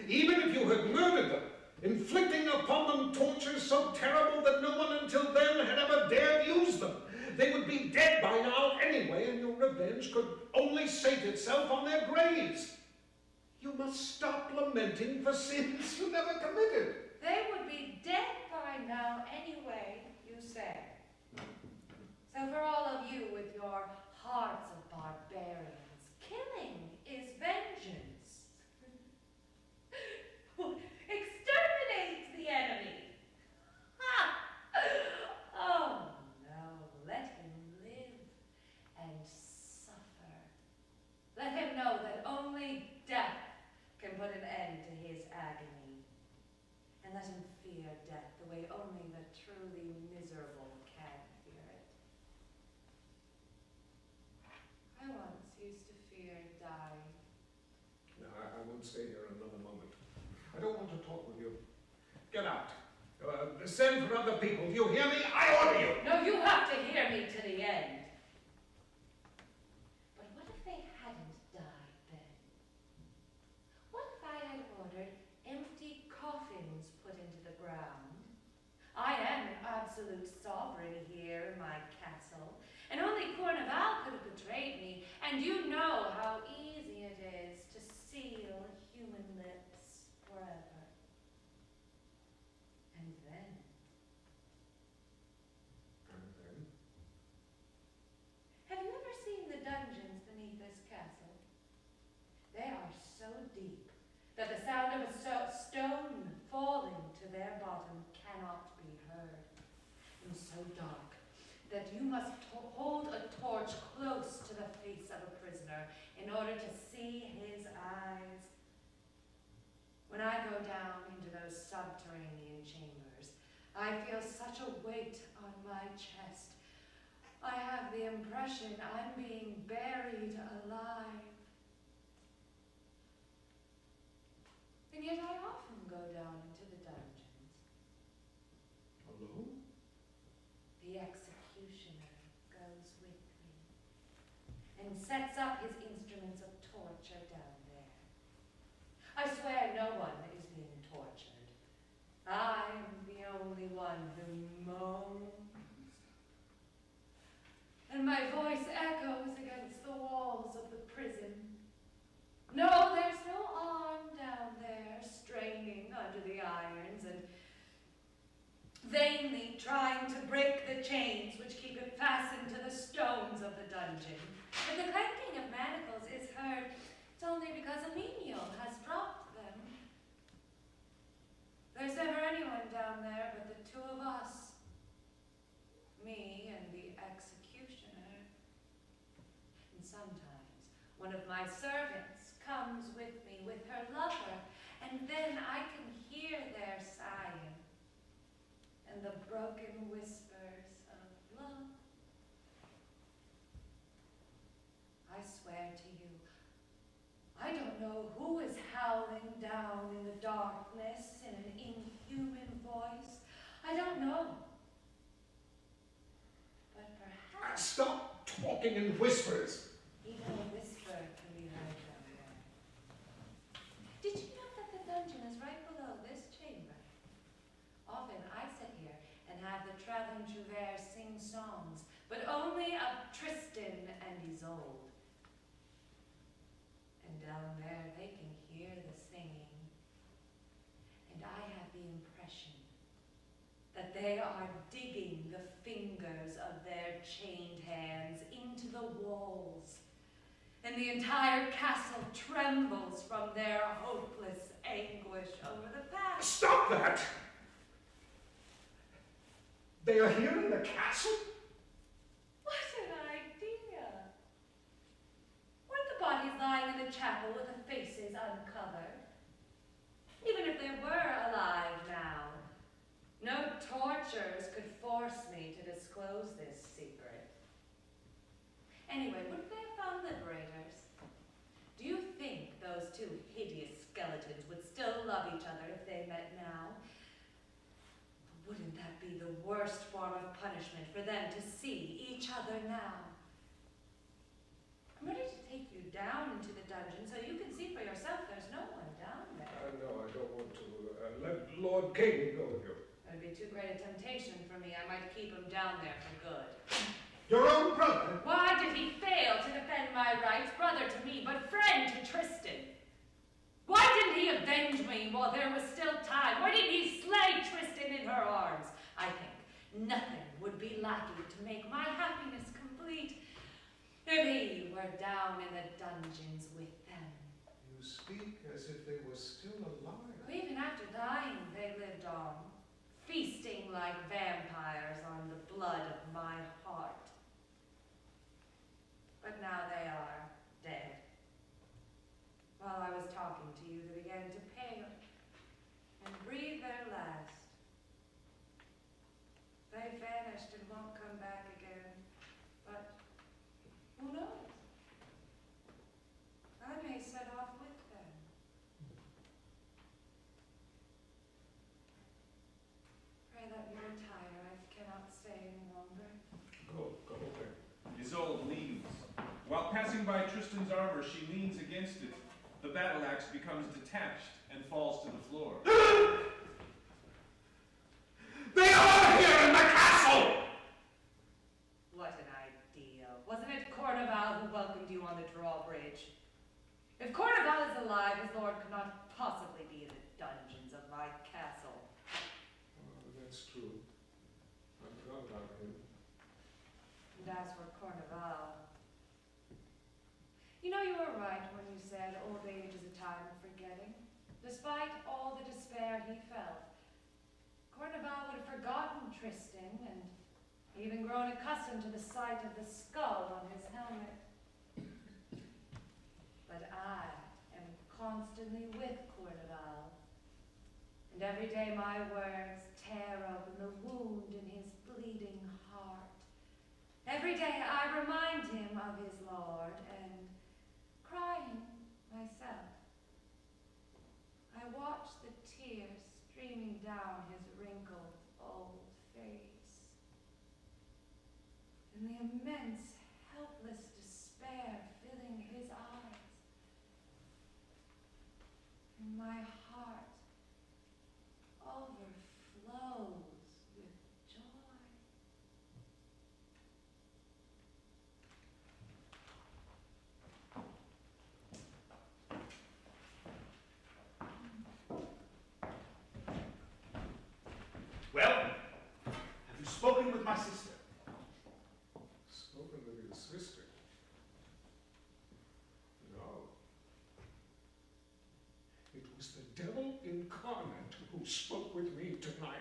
even if you had murdered them, inflicting upon them tortures so terrible that no one until then had ever dared use them, they would be dead by now anyway, and your revenge could only sate itself on their graves. You must stop lamenting for sins you never committed. They would be dead by now anyway, you say. So for all of you with your hearts of barbarians, killing is vengeance. Exterminate the enemy. Ha! Oh no, let him live and suffer. Let him know that only death can put an end to his agony. And let him fear death the way only the truly miserable can fear it. I once used to fear dying. No, I won't stay here another moment. I don't want to talk with you. Get out. Send for other people. Do you hear me? I order you. No, you have to hear me to the end. But what if they hadn't died then? What if I had ordered empty coffins put into the ground? I am an absolute sovereign here in my castle, and only Corneval could have betrayed me, and you know how easy it is to seal human lips forever. And then, have you ever seen the dungeons beneath this castle? They are so deep that the sound of a stone falling to their bottom cannot be heard, and so dark that you must hold a torch close to the face of a prisoner in order to see his eyes. When I go down into those subterranean chambers, I feel such a weight on my chest. I have the impression I'm being buried alive. And yet I often go down into the dungeons. Alone? executioner goes with me and sets up his instruments of torture down there. I swear no one is being tortured. I'm the only one who moans. And my voice echoes against the walls of the prison. No, there's no arm down there straining under the irons and vainly trying to break the chains which keep it fastened to the stones of the dungeon. If the clanking of manacles is heard, it's only because a menial has dropped them. There's never anyone down there but the two of us, me and the executioner. And sometimes one of my servants comes with me with her lover, and then I can hear their sighing and the broken whispers of love. I swear to you, I don't know who is howling down in the darkness in an inhuman voice. I don't know. But perhaps Stop talking in whispers. even a whisper can be heard down there. Did you know that the dungeon is right below this chamber? Often I sit here and have the traveling trouvères sing songs, but only of Tristan and Isolde. And down there they can hear the singing. And I have the impression that they are digging the fingers of their chained hands into the walls. And the entire castle trembles from their hopeless anguish over the past. Stop that! They are here in the castle? What an idea! Weren't the bodies lying in the chapel with the faces uncovered? Even if they were alive now, no tortures could force me to disclose this secret. Anyway, wouldn't they have found liberators? Do you think those two hideous skeletons would still love each other if they met now? Wouldn't that be the worst form of punishment for them to see each other now? I'm ready to take you down into the dungeon so you can see for yourself there's no one down there. No, I don't want to. Let Lord King go with you. It would be too great a temptation for me. I might keep him down there for good. Your own brother? Why did he fail to defend my rights, brother to me, but friend to Tristan? Why didn't he avenge me while there was still time? Why didn't he slay Tristan in her arms? I think nothing would be lacking to make my happiness complete if he were down in the dungeons with them. You speak as if they were still alive. Even after dying, they lived on, feasting like vampires on the blood of my heart. But now they are dead. While I was talking to you, they began to pale and breathe their last. They vanished and won't come back again. But who knows? I may set off with them. Pray let me retire. I cannot stay any longer. Go away. Isolde leaves. While passing by Tristan's armor, she leans against it. The battle axe becomes detached and falls to the floor. They are here in the castle! What an idea. Wasn't it Corneval who welcomed you on the drawbridge? If Corneval is alive, his lord could not possibly be in the dungeons of my castle. Oh, that's true. I forgot about him. And as for Corneval, you know you were right when you said old age is a time of forgetting. Despite all the despair he felt, Corneval would have forgotten Tristan and even grown accustomed to the sight of the skull on his helmet. But I am constantly with Corneval, and every day my words tear open the wound in his bleeding heart. Every day I remind him of his lord, and crying myself, I watch the tears streaming down his wrinkled old face. and the immense, helpless despair filling his eyes. And my heart overflows with joy. Well, have you spoken with my sister? Spoken with your sister? No. It was the devil incarnate who spoke with me tonight.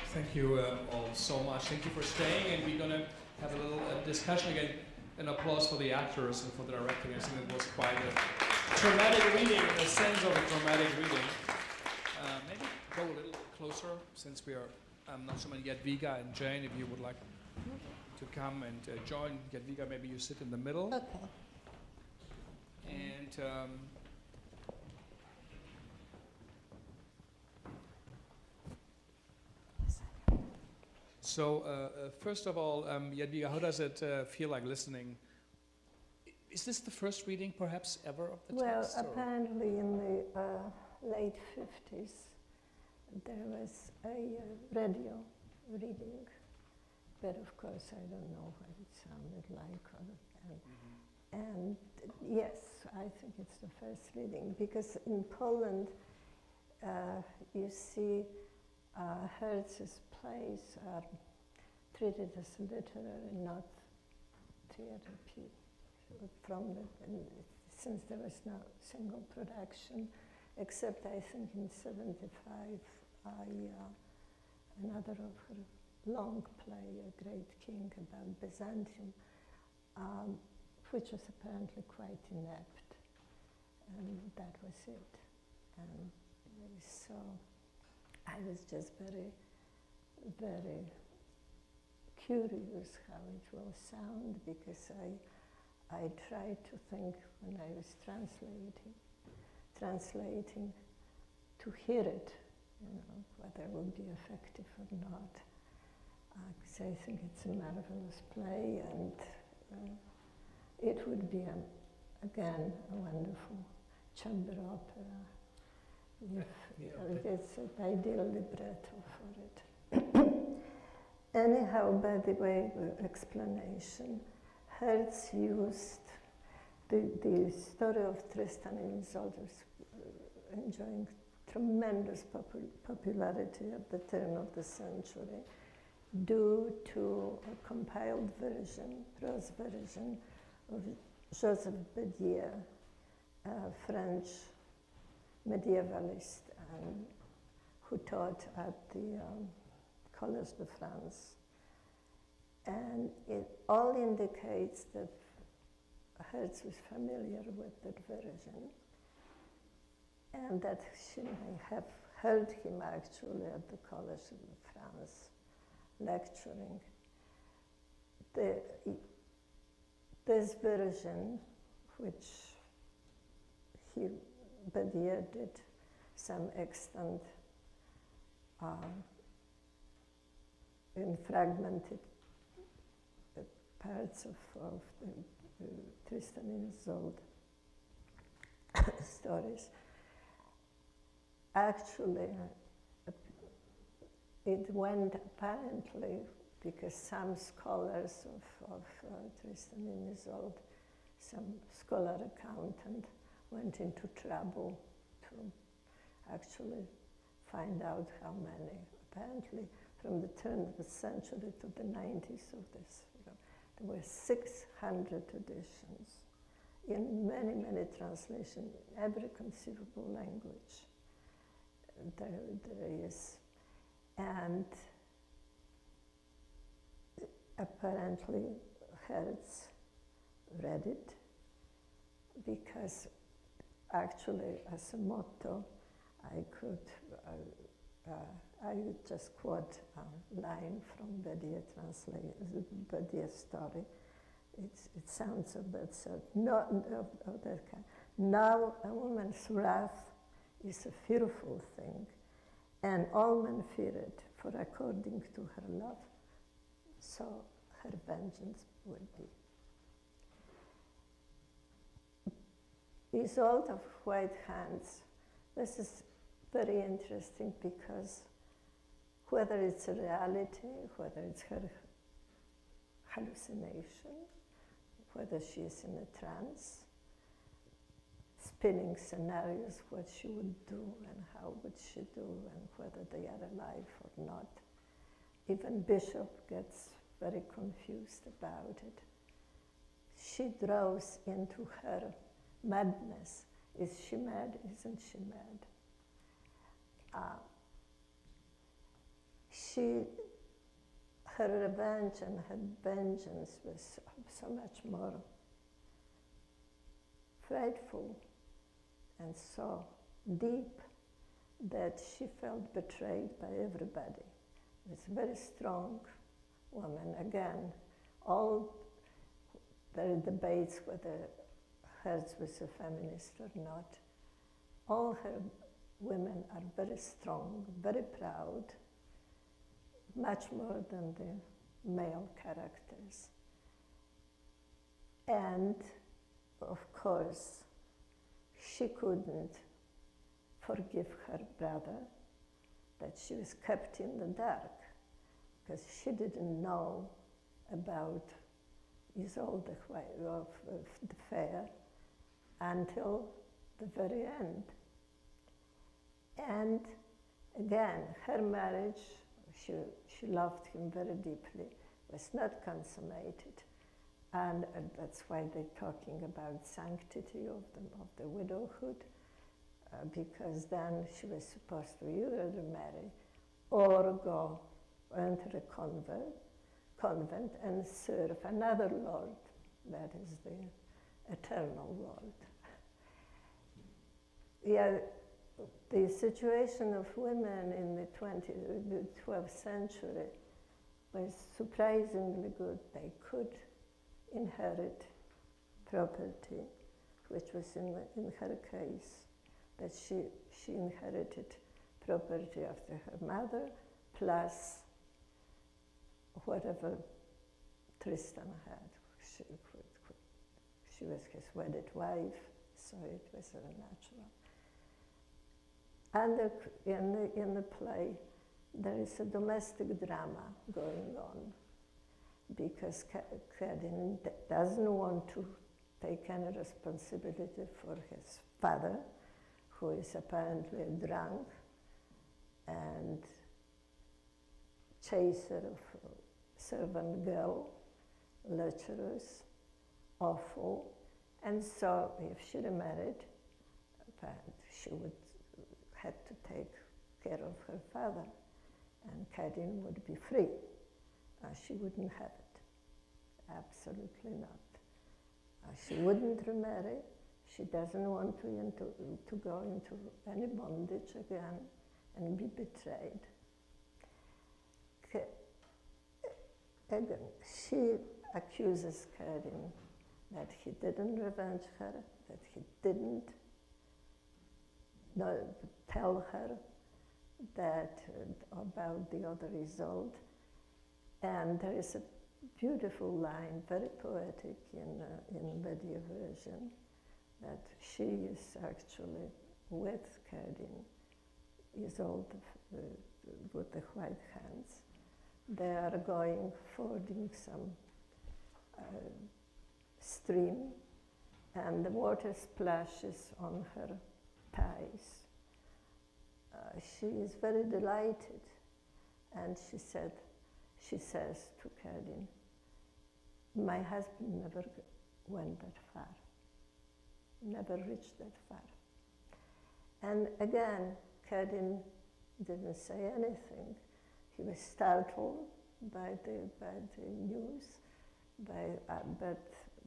Thank you all so much. Thank you for staying, and we're going to have a little discussion again. An applause for the actors and for the directing. I think it was quite a dramatic reading, in a sense of a dramatic reading. Maybe go a little closer, since we are not so many Jadwiga and Jane, if you would like to come and join Jadwiga, maybe you sit in the middle. Okay. And so, first of all, Jadwiga, how does it feel like listening? Is this the first reading, perhaps, ever of the text? Well, apparently in the late 50s, there was a radio reading, but of course I don't know what it sounded like. And yes, I think it's the first reading, because in Poland, you see Hertz's plays are treated as literary, not theater piece. Since there was no single production, except I think in '75, another of her long play, A Great King, about Byzantium, which was apparently quite inept, and that was it. And so I was just very, very curious how it will sound, because I tried to think when I was translating to hear it, whether it would be effective or not. Because I think it's a marvelous play, and it would be, again, a wonderful chamber opera. It's an ideal libretto for it. Anyhow, by the way, the explanation, Hertz used the story of Tristan and Isolde enjoying tremendous popularity at the turn of the century, due to a compiled version, prose version, of Joseph Bédier, a French medievalist who taught at the Collège de France. And it all indicates that Hertz was familiar with that version, and that she may have heard him actually at the Collège de France lecturing. This version, which Bédier did some extent in fragmented parts of the Tristan and Isolde stories. Actually, it went apparently because some scholars of Tristan and Isolde some scholar accountant went into trouble to actually find out how many. Apparently, from the turn of the century to the 90s of this, there were 600 editions in many, many translations, in every conceivable language. There is. And apparently Hertz read it, because actually as a motto I would just quote a line from Badia's story. It sounds of that sort, not of that kind. Now a woman's wrath is a fearful thing, and all men fear it, for according to her love, so her vengeance will be. Isolde of White Hands. This is very interesting because whether it's a reality, whether it's her hallucination, whether she is in a trance, spinning scenarios, what she would do and how would she do and whether they are alive or not. Even Bishop gets very confused about it. She draws into her madness. Is she mad? Isn't she mad? Her revenge and her vengeance was so much more frightful and so deep that she felt betrayed by everybody. It's a very strong woman. Again, there are debates whether Hertz was a feminist or not. All her women are very strong, very proud, much more than the male characters. And of course, she couldn't forgive her brother that she was kept in the dark, because she didn't know about Isolde of the fair until the very end. And again, her marriage, she loved him very deeply, was not consummated. And that's why they're talking about sanctity of the widowhood, because then she was supposed to either marry or go enter a convent and serve another Lord, that is the eternal Lord. Yeah, the situation of women in the 12th century was surprisingly good. They could inherit property, which was in her case, that she inherited property after her mother, plus whatever Tristan had. She was his wedded wife, so it was very natural. And in the play, there is a domestic drama going on, because Cadin doesn't want to take any responsibility for his father, who is apparently a drunk and chaser of servant girl, lecherous, awful. And so if she remarried, she would have to take care of her father, and Cadin would be free. She wouldn't have it, absolutely not. She wouldn't remarry. She doesn't want to go into any bondage again and be betrayed. Again, she accuses Cadin that he didn't revenge her, that he didn't tell her that about the other Isolde. And there is a beautiful line, very poetic in Badia version, that she is actually with Cadin, Isolde with the white hands. They are fording some stream, and the water splashes on her thighs. She is very delighted, and she says to Kadin, my husband never went that far, never reached that far. And again, Kadin didn't say anything. He was startled by the news, but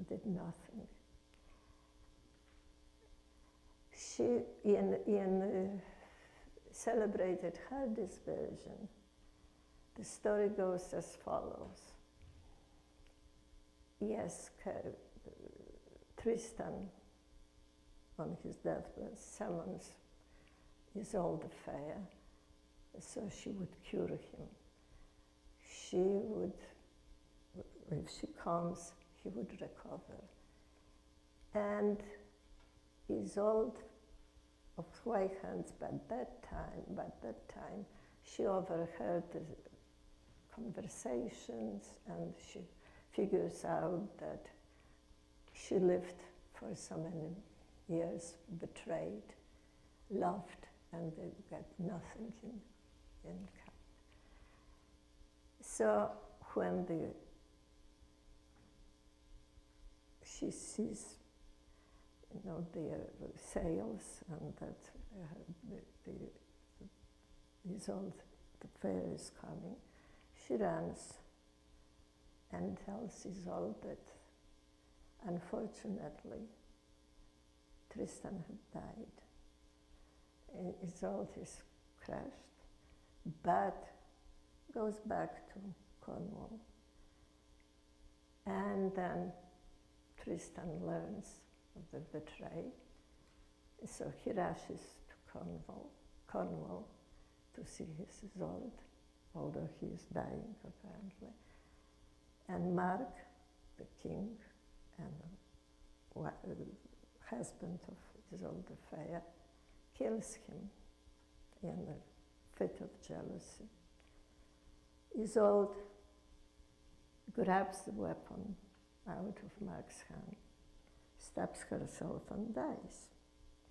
did nothing. She, in celebrated Hardy's version, the story goes as follows. Yes, Tristan, on his deathbed, summons Isolde fair, so she would cure him. She would, if she comes, he would recover. And Isolde of White Hands, by that time, she overheard the conversations, and she figures out that she lived for so many years, betrayed, loved, and they got nothing in kind. So when she sees, their sails, and that Isolde, the fair is coming, she runs and tells Isolde that, unfortunately, Tristan had died. Isolde is crushed, but goes back to Cornwall. And then Tristan learns of the betrayal, so he rushes to Cornwall to see his Isolde, although he is dying apparently. And Mark, the king and husband of Isolde Fair, kills him in a fit of jealousy. Isolde grabs the weapon out of Mark's hand, stabs herself and dies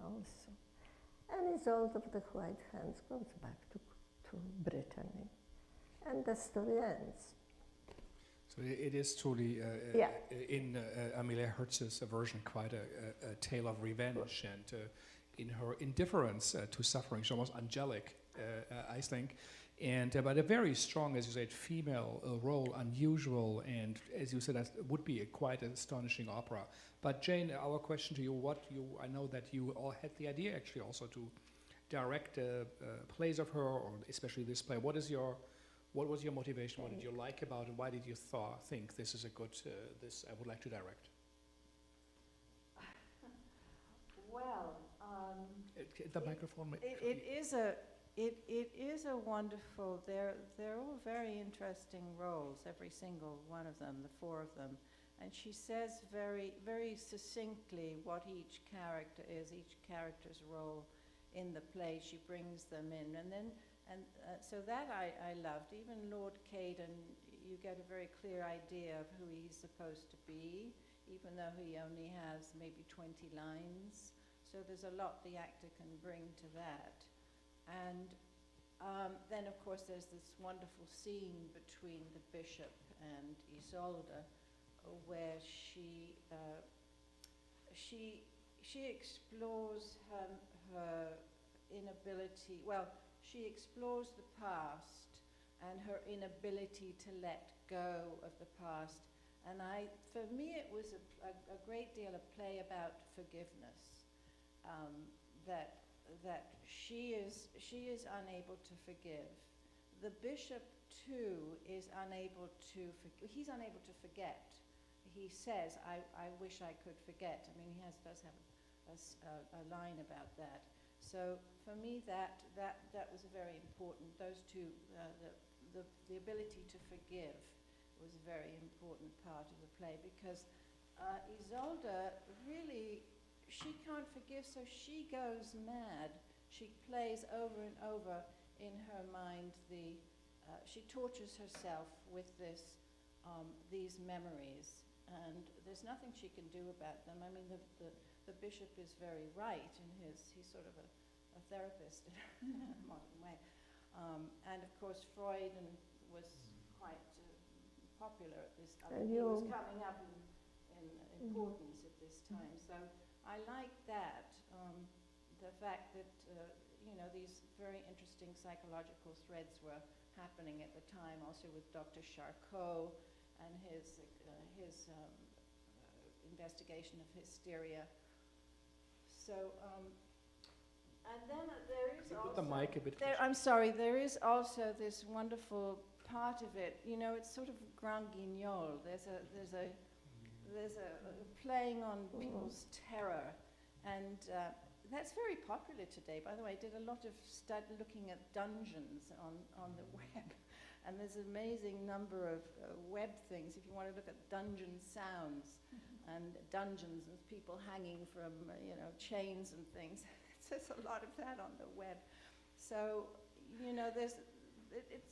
also. And Isolde of the White Hands goes back to Brittany. And the story ends. So it is truly, in Amelia Hertz's version, quite a tale of revenge, and in her indifference to suffering, she's almost angelic, I think. And but a very strong, as you said, female role, unusual, and as you said, that would be a quite astonishing opera. But Jane, our question to you: I know that you all had the idea actually also to direct plays of her, or especially this play. What was your motivation? What did you like about it? Why did you think this is a good? This I would like to direct. Well, the microphone. It is a wonderful. They're all very interesting roles. Every single one of them, the four of them, and she says very, very succinctly what each character is, each character's role in the play. She brings them in, so that I loved. Even Lord Caden, you get a very clear idea of who he's supposed to be, even though he only has maybe 20 lines. So there's a lot the actor can bring to that. And then, of course, there's this wonderful scene between the bishop and Isolde, where she explores her inability. Well, she explores the past and her inability to let go of the past. And for me, it was a great deal of play about forgiveness. That she is unable to forgive. The bishop too is unable to. He's unable to forget. He says, "I wish I could forget." I mean, he does have a line about that. So for me, that was very important. Those two, the ability to forgive, was a very important part of the play, because Isolde really. She can't forgive, so she goes mad. She plays over and over in her mind she tortures herself with these memories, and there's nothing she can do about them. I mean, the bishop is very right in he's sort of a therapist in a modern way. And of course, Freud was quite popular at this time. He was coming up in importance at this time. So I like that, the fact that, these very interesting psychological threads were happening at the time, also with Dr. Charcot and his investigation of hysteria. So, and then there is also... Put the mic a bit I'm sorry, there is also this wonderful part of it, it's sort of grand guignol. There's a playing on people's terror, and that's very popular today. By the way, I did a lot of looking at dungeons on the web, and there's an amazing number of web things if you want to look at dungeon sounds and dungeons and people hanging from chains and things. There's a lot of that on the web. So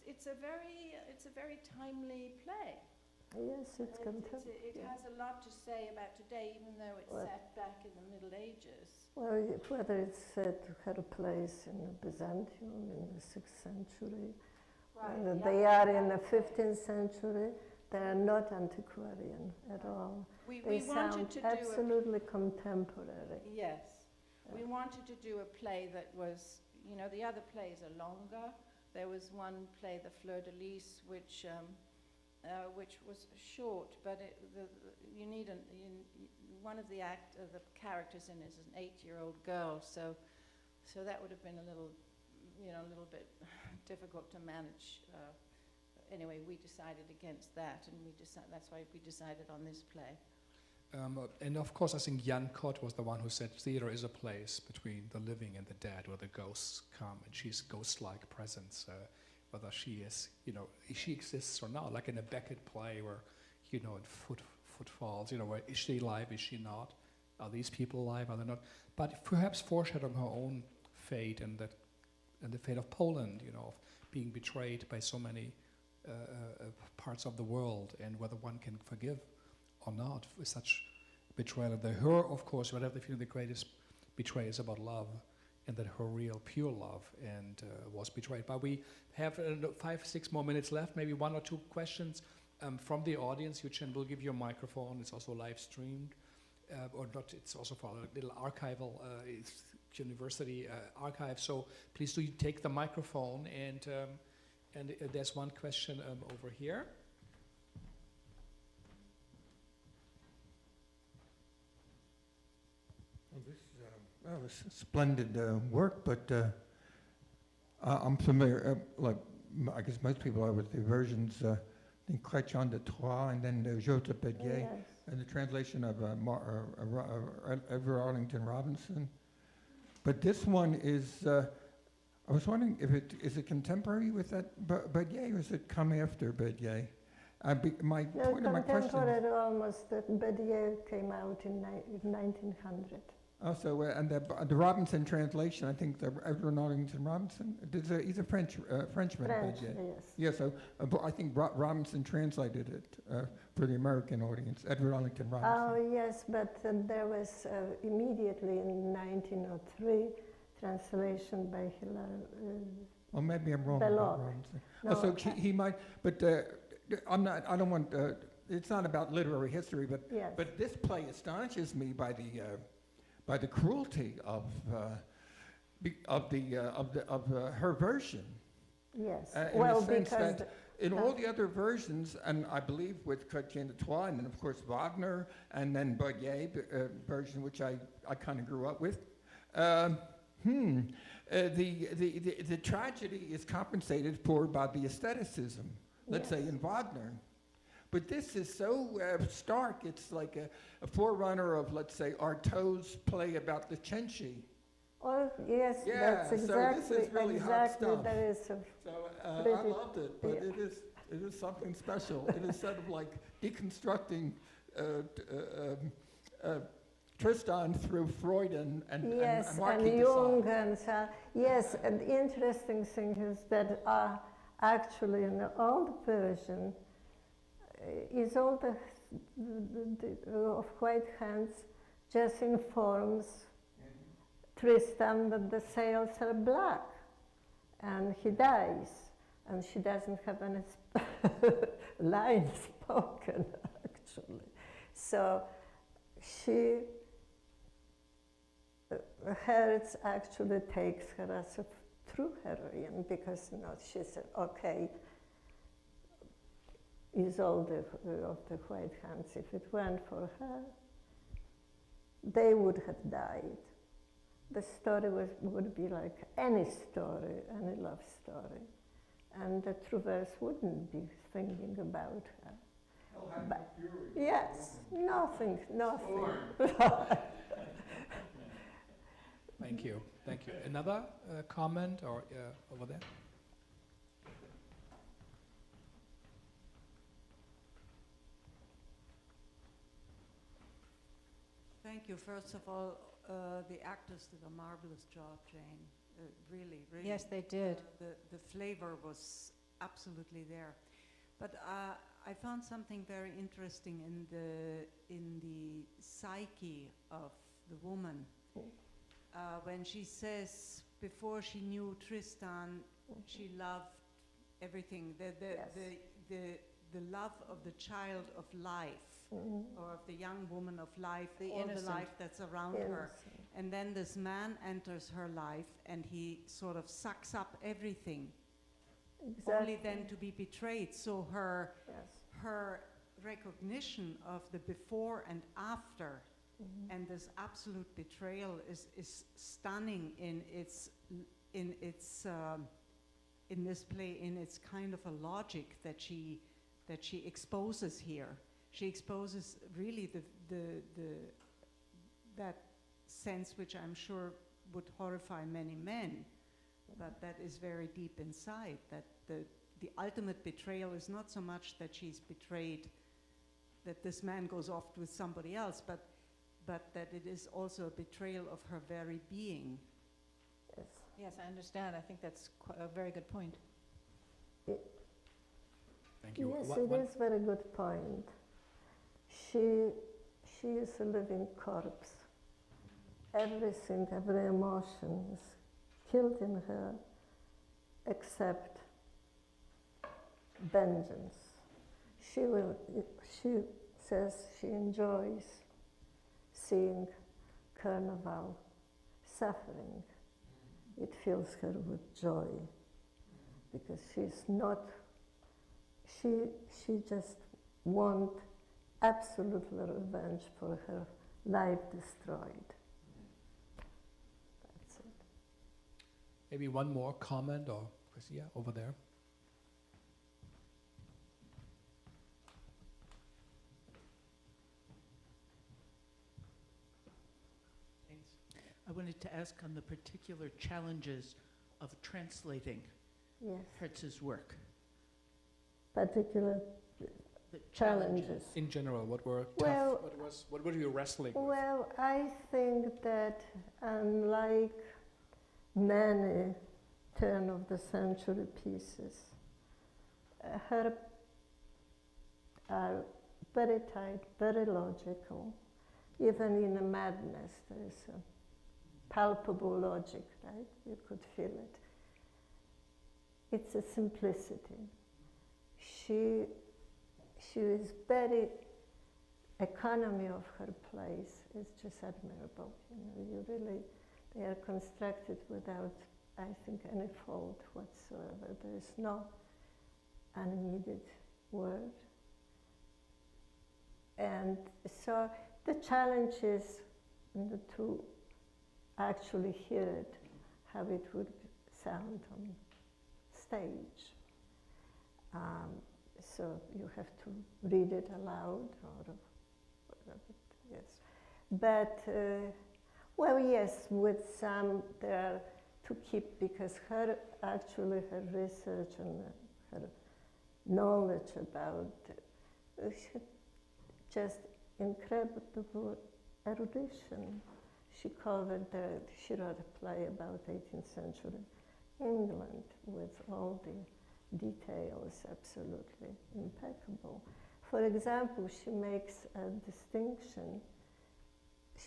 it's a very timely play. Yes, it's contemporary. It has a lot to say about today, even though it's set back in the Middle Ages. Well, whether it's said to have a place in Byzantium in the 6th century, whether they are in the 15th century, they are not antiquarian at all. They sound absolutely contemporary. Yes. We wanted to do a play that was, the other plays are longer. There was one play, The Fleur de Lis, which was short, but one of the characters in it is an 8-year-old girl, so that would have been a little bit difficult to manage. Anyway, we decided against that, and that's why we decided on this play. And of course, I think Jan Kott was the one who said theater is a place between the living and the dead, where the ghosts come, and she's ghost-like presence. Whether she is, she exists or not, like in a Beckett play where, in footfalls, where is she alive, is she not? Are these people alive, are they not? But perhaps foreshadowing her own fate and the fate of Poland, of being betrayed by so many parts of the world, and whether one can forgive or not with such betrayal. And her, of course, whatever the feeling, the greatest betrayal is about love, and that her real pure love was betrayed. But we have 5-6 more minutes left, maybe 1 or 2 questions from the audience. Yuchen will give you a microphone. It's also live streamed, or not, it's also for a little archival, it's university archive. So please do take the microphone, and there's one question over here. Well, it's splendid work, but I'm familiar, I guess most people are with the versions, I think Chrétien de Troyes, and then Joseph Bédier, and the translation of Edward Arlington Robinson. But this one is, I was wondering if is it contemporary with that Bédier, or is it come after Bédier? My point of my question is... Contemporary almost, that Bédier came out in 1900. Also, and the Robinson translation, I think the Edward Arlington Robinson, he's a Frenchman. French, yes. Yeah, so I think Robinson translated it for the American audience, Edward Arlington Robinson. Oh, yes, but there was immediately in 1903 translation by Hilaire. Well, maybe I'm wrong about Robinson. No, so he might, but I don't want, it's not about literary history, but yes. But this play astonishes me by the cruelty of her version. Yes. Well, because in all the other versions, and I believe with Chrétien de Troyes, and then of course Wagner, and then Bédier version, which I kind of grew up with. The tragedy is compensated for by the aestheticism, let's say in Wagner. But this is so stark, it's like a forerunner of, let's say, Artaud's play about the Cenci. Oh, yes, yeah, that's exactly, so this is really hot stuff. That is I loved it, but it is something special. It is sort of like deconstructing Tristan through Freud and yes, Marquis and de Jung Sade. and so, yes, and the interesting thing is that actually in the old version, Isolde of White Hands just informs Tristan that the sails are black, and he dies, and she doesn't have any line spoken, actually. So she, Hertz actually takes her as a true heroine, because she said, okay, Isolde of the White Hands, if it weren't for her, they would have died. The story would be like any story, any love story. And the Trouvers wouldn't be thinking about her. Hell had no fury. Yes, nothing. Thank you. Thank you. Another comment or over there? Thank you. First of all, the actors did a marvelous job, Jane. Really, really. Yes, they did. The flavor was absolutely there. But I found something very interesting in the psyche of the woman. When she says, before she knew Tristan, she loved everything. The love of the child of life, or of the young woman of life, all the life that's around her. And then this man enters her life, and he sort of sucks up everything, only then to be betrayed. So her recognition of the before and after, and this absolute betrayal is stunning in this play, in its kind of a logic that she exposes here. She exposes really that sense which I'm sure would horrify many men, but that is very deep inside, that the ultimate betrayal is not so much that she's betrayed, that this man goes off with somebody else, but that it is also a betrayal of her very being. Yes. Yes, I understand. I think that's a very good point. Thank you. Yes, it is a very good point. She is a living corpse. Everything, every emotion is killed in her except vengeance. She says she enjoys seeing Carnival suffering. It fills her with joy, because she's not, she just wants absolutely revenge for her life destroyed. That's it. Maybe one more comment, or yeah, over there. I wanted to ask on the particular challenges of translating Hertz's work. Particular The challenges. In general, what were tough? What were you wrestling with? Well, I think that unlike many turn of the century pieces, her are very tight, very logical. Even in a madness, there is a palpable logic, right? You could feel it. It's a simplicity. She is very, economy of her plays is just admirable. You really, they are constructed without, I think, any fault whatsoever. There is no unneeded word. And so the challenge is to actually hear it, how it would sound on stage. So you have to read it aloud or whatever, yes. But, well, yes, with some there to keep, because her research and her knowledge about, just incredible erudition. She she wrote a play about 18th century England with all the details absolutely impeccable. For example, she makes a distinction.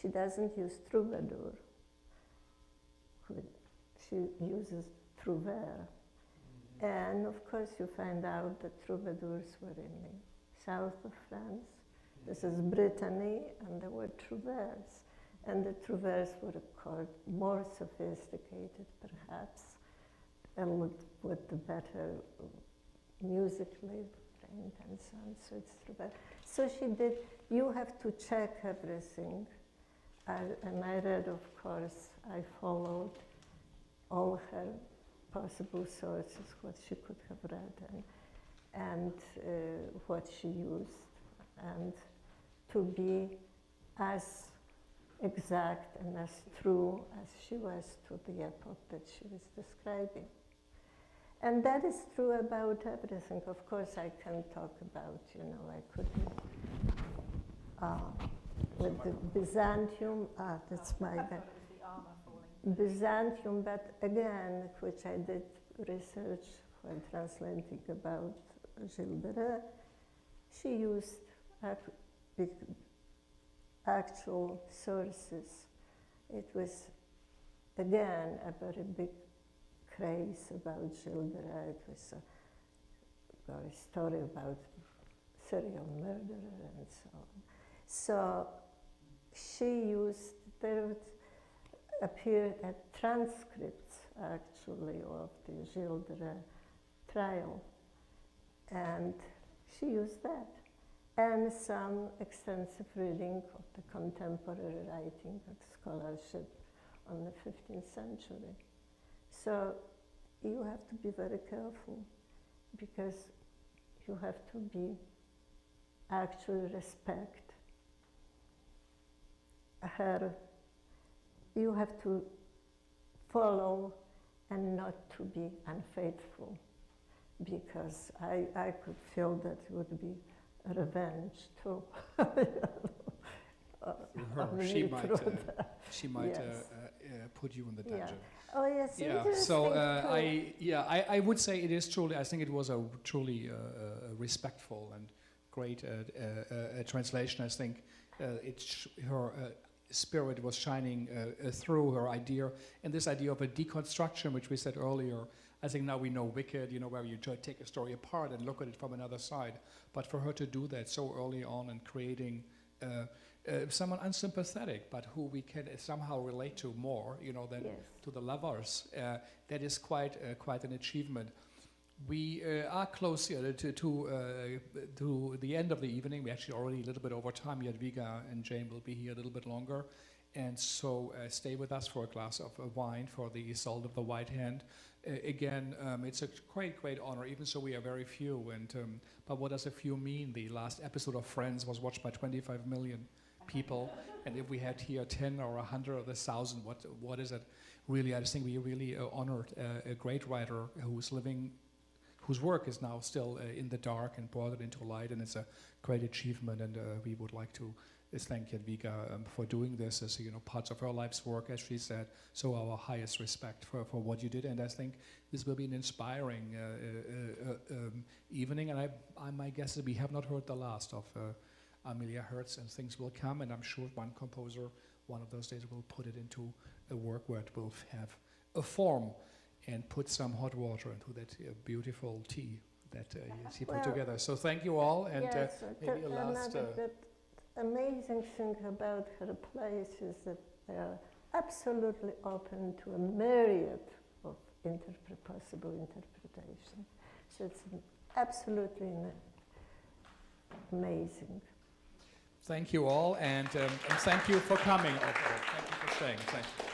She doesn't use troubadour. She uses trouvère. And of course you find out that troubadours were in the south of France. This is Brittany, and there were trouvères. And the trouvères were more sophisticated, perhaps, and with the better musically trained and so on. So it's trouvère. So she did, you have to check everything. And I read, of course, I followed all her possible sources, what she could have read, and what she used, and to be as exact and as true as she was to the epoch that she was describing. And that is true about everything. Of course, I can talk about, I could with the Byzantium, that's my bad. Byzantium, but again, which I did research when translating about Gilles, she used actual sources. It was, again, a very big craze about Gilles. It was a story about serial murderer and so on. So she used, there would appear transcripts, actually, of the Gilles trial. And she used that. And some extensive reading of the contemporary writing and scholarship on the 15th century. So you have to be very careful, because you have to be actually respect her. You have to follow and not to be unfaithful, because I could feel that it would be revenge too. She might yes. put you in the dungeon. Yeah. Oh yes. Yeah. So I would say it is truly. I think it was a truly respectful and great translation. I think her spirit was shining through her idea, and this idea of a deconstruction, which we said earlier. I think now we know Wicked, where you take a story apart and look at it from another side. But for her to do that so early on and creating someone unsympathetic, but who we can somehow relate to more, than yes. to the lovers, that is quite an achievement. We are close to the end of the evening. We're actually already a little bit over time. Jadwiga and Jane will be here a little bit longer. And so stay with us for a glass of wine for the Isolde of the White Hand. Again, it's a great honor, even so we are very few. But what does a few mean? The last episode of Friends was watched by 25 million people. And if we had here 10 or 100 or 1,000, what is it? Really, I just think we really honored a great writer whose work is now still in the dark and brought it into light. And it's a great achievement. And we would like to thank Jadwiga for doing this as parts of her life's work, as she said. So our highest respect for what you did, and I think this will be an inspiring evening. And my guess is we have not heard the last of Amelia Hertz, and things will come. And I'm sure one composer, one of those days, will put it into a work where it will have a form, and put some hot water into that beautiful tea that she put together. So thank you all, and yes, maybe a last. Amazing thing about her plays is that they are absolutely open to a myriad of possible interpretation. So it's absolutely amazing. Thank you all, and thank you for coming. Thank you for staying. Thank you.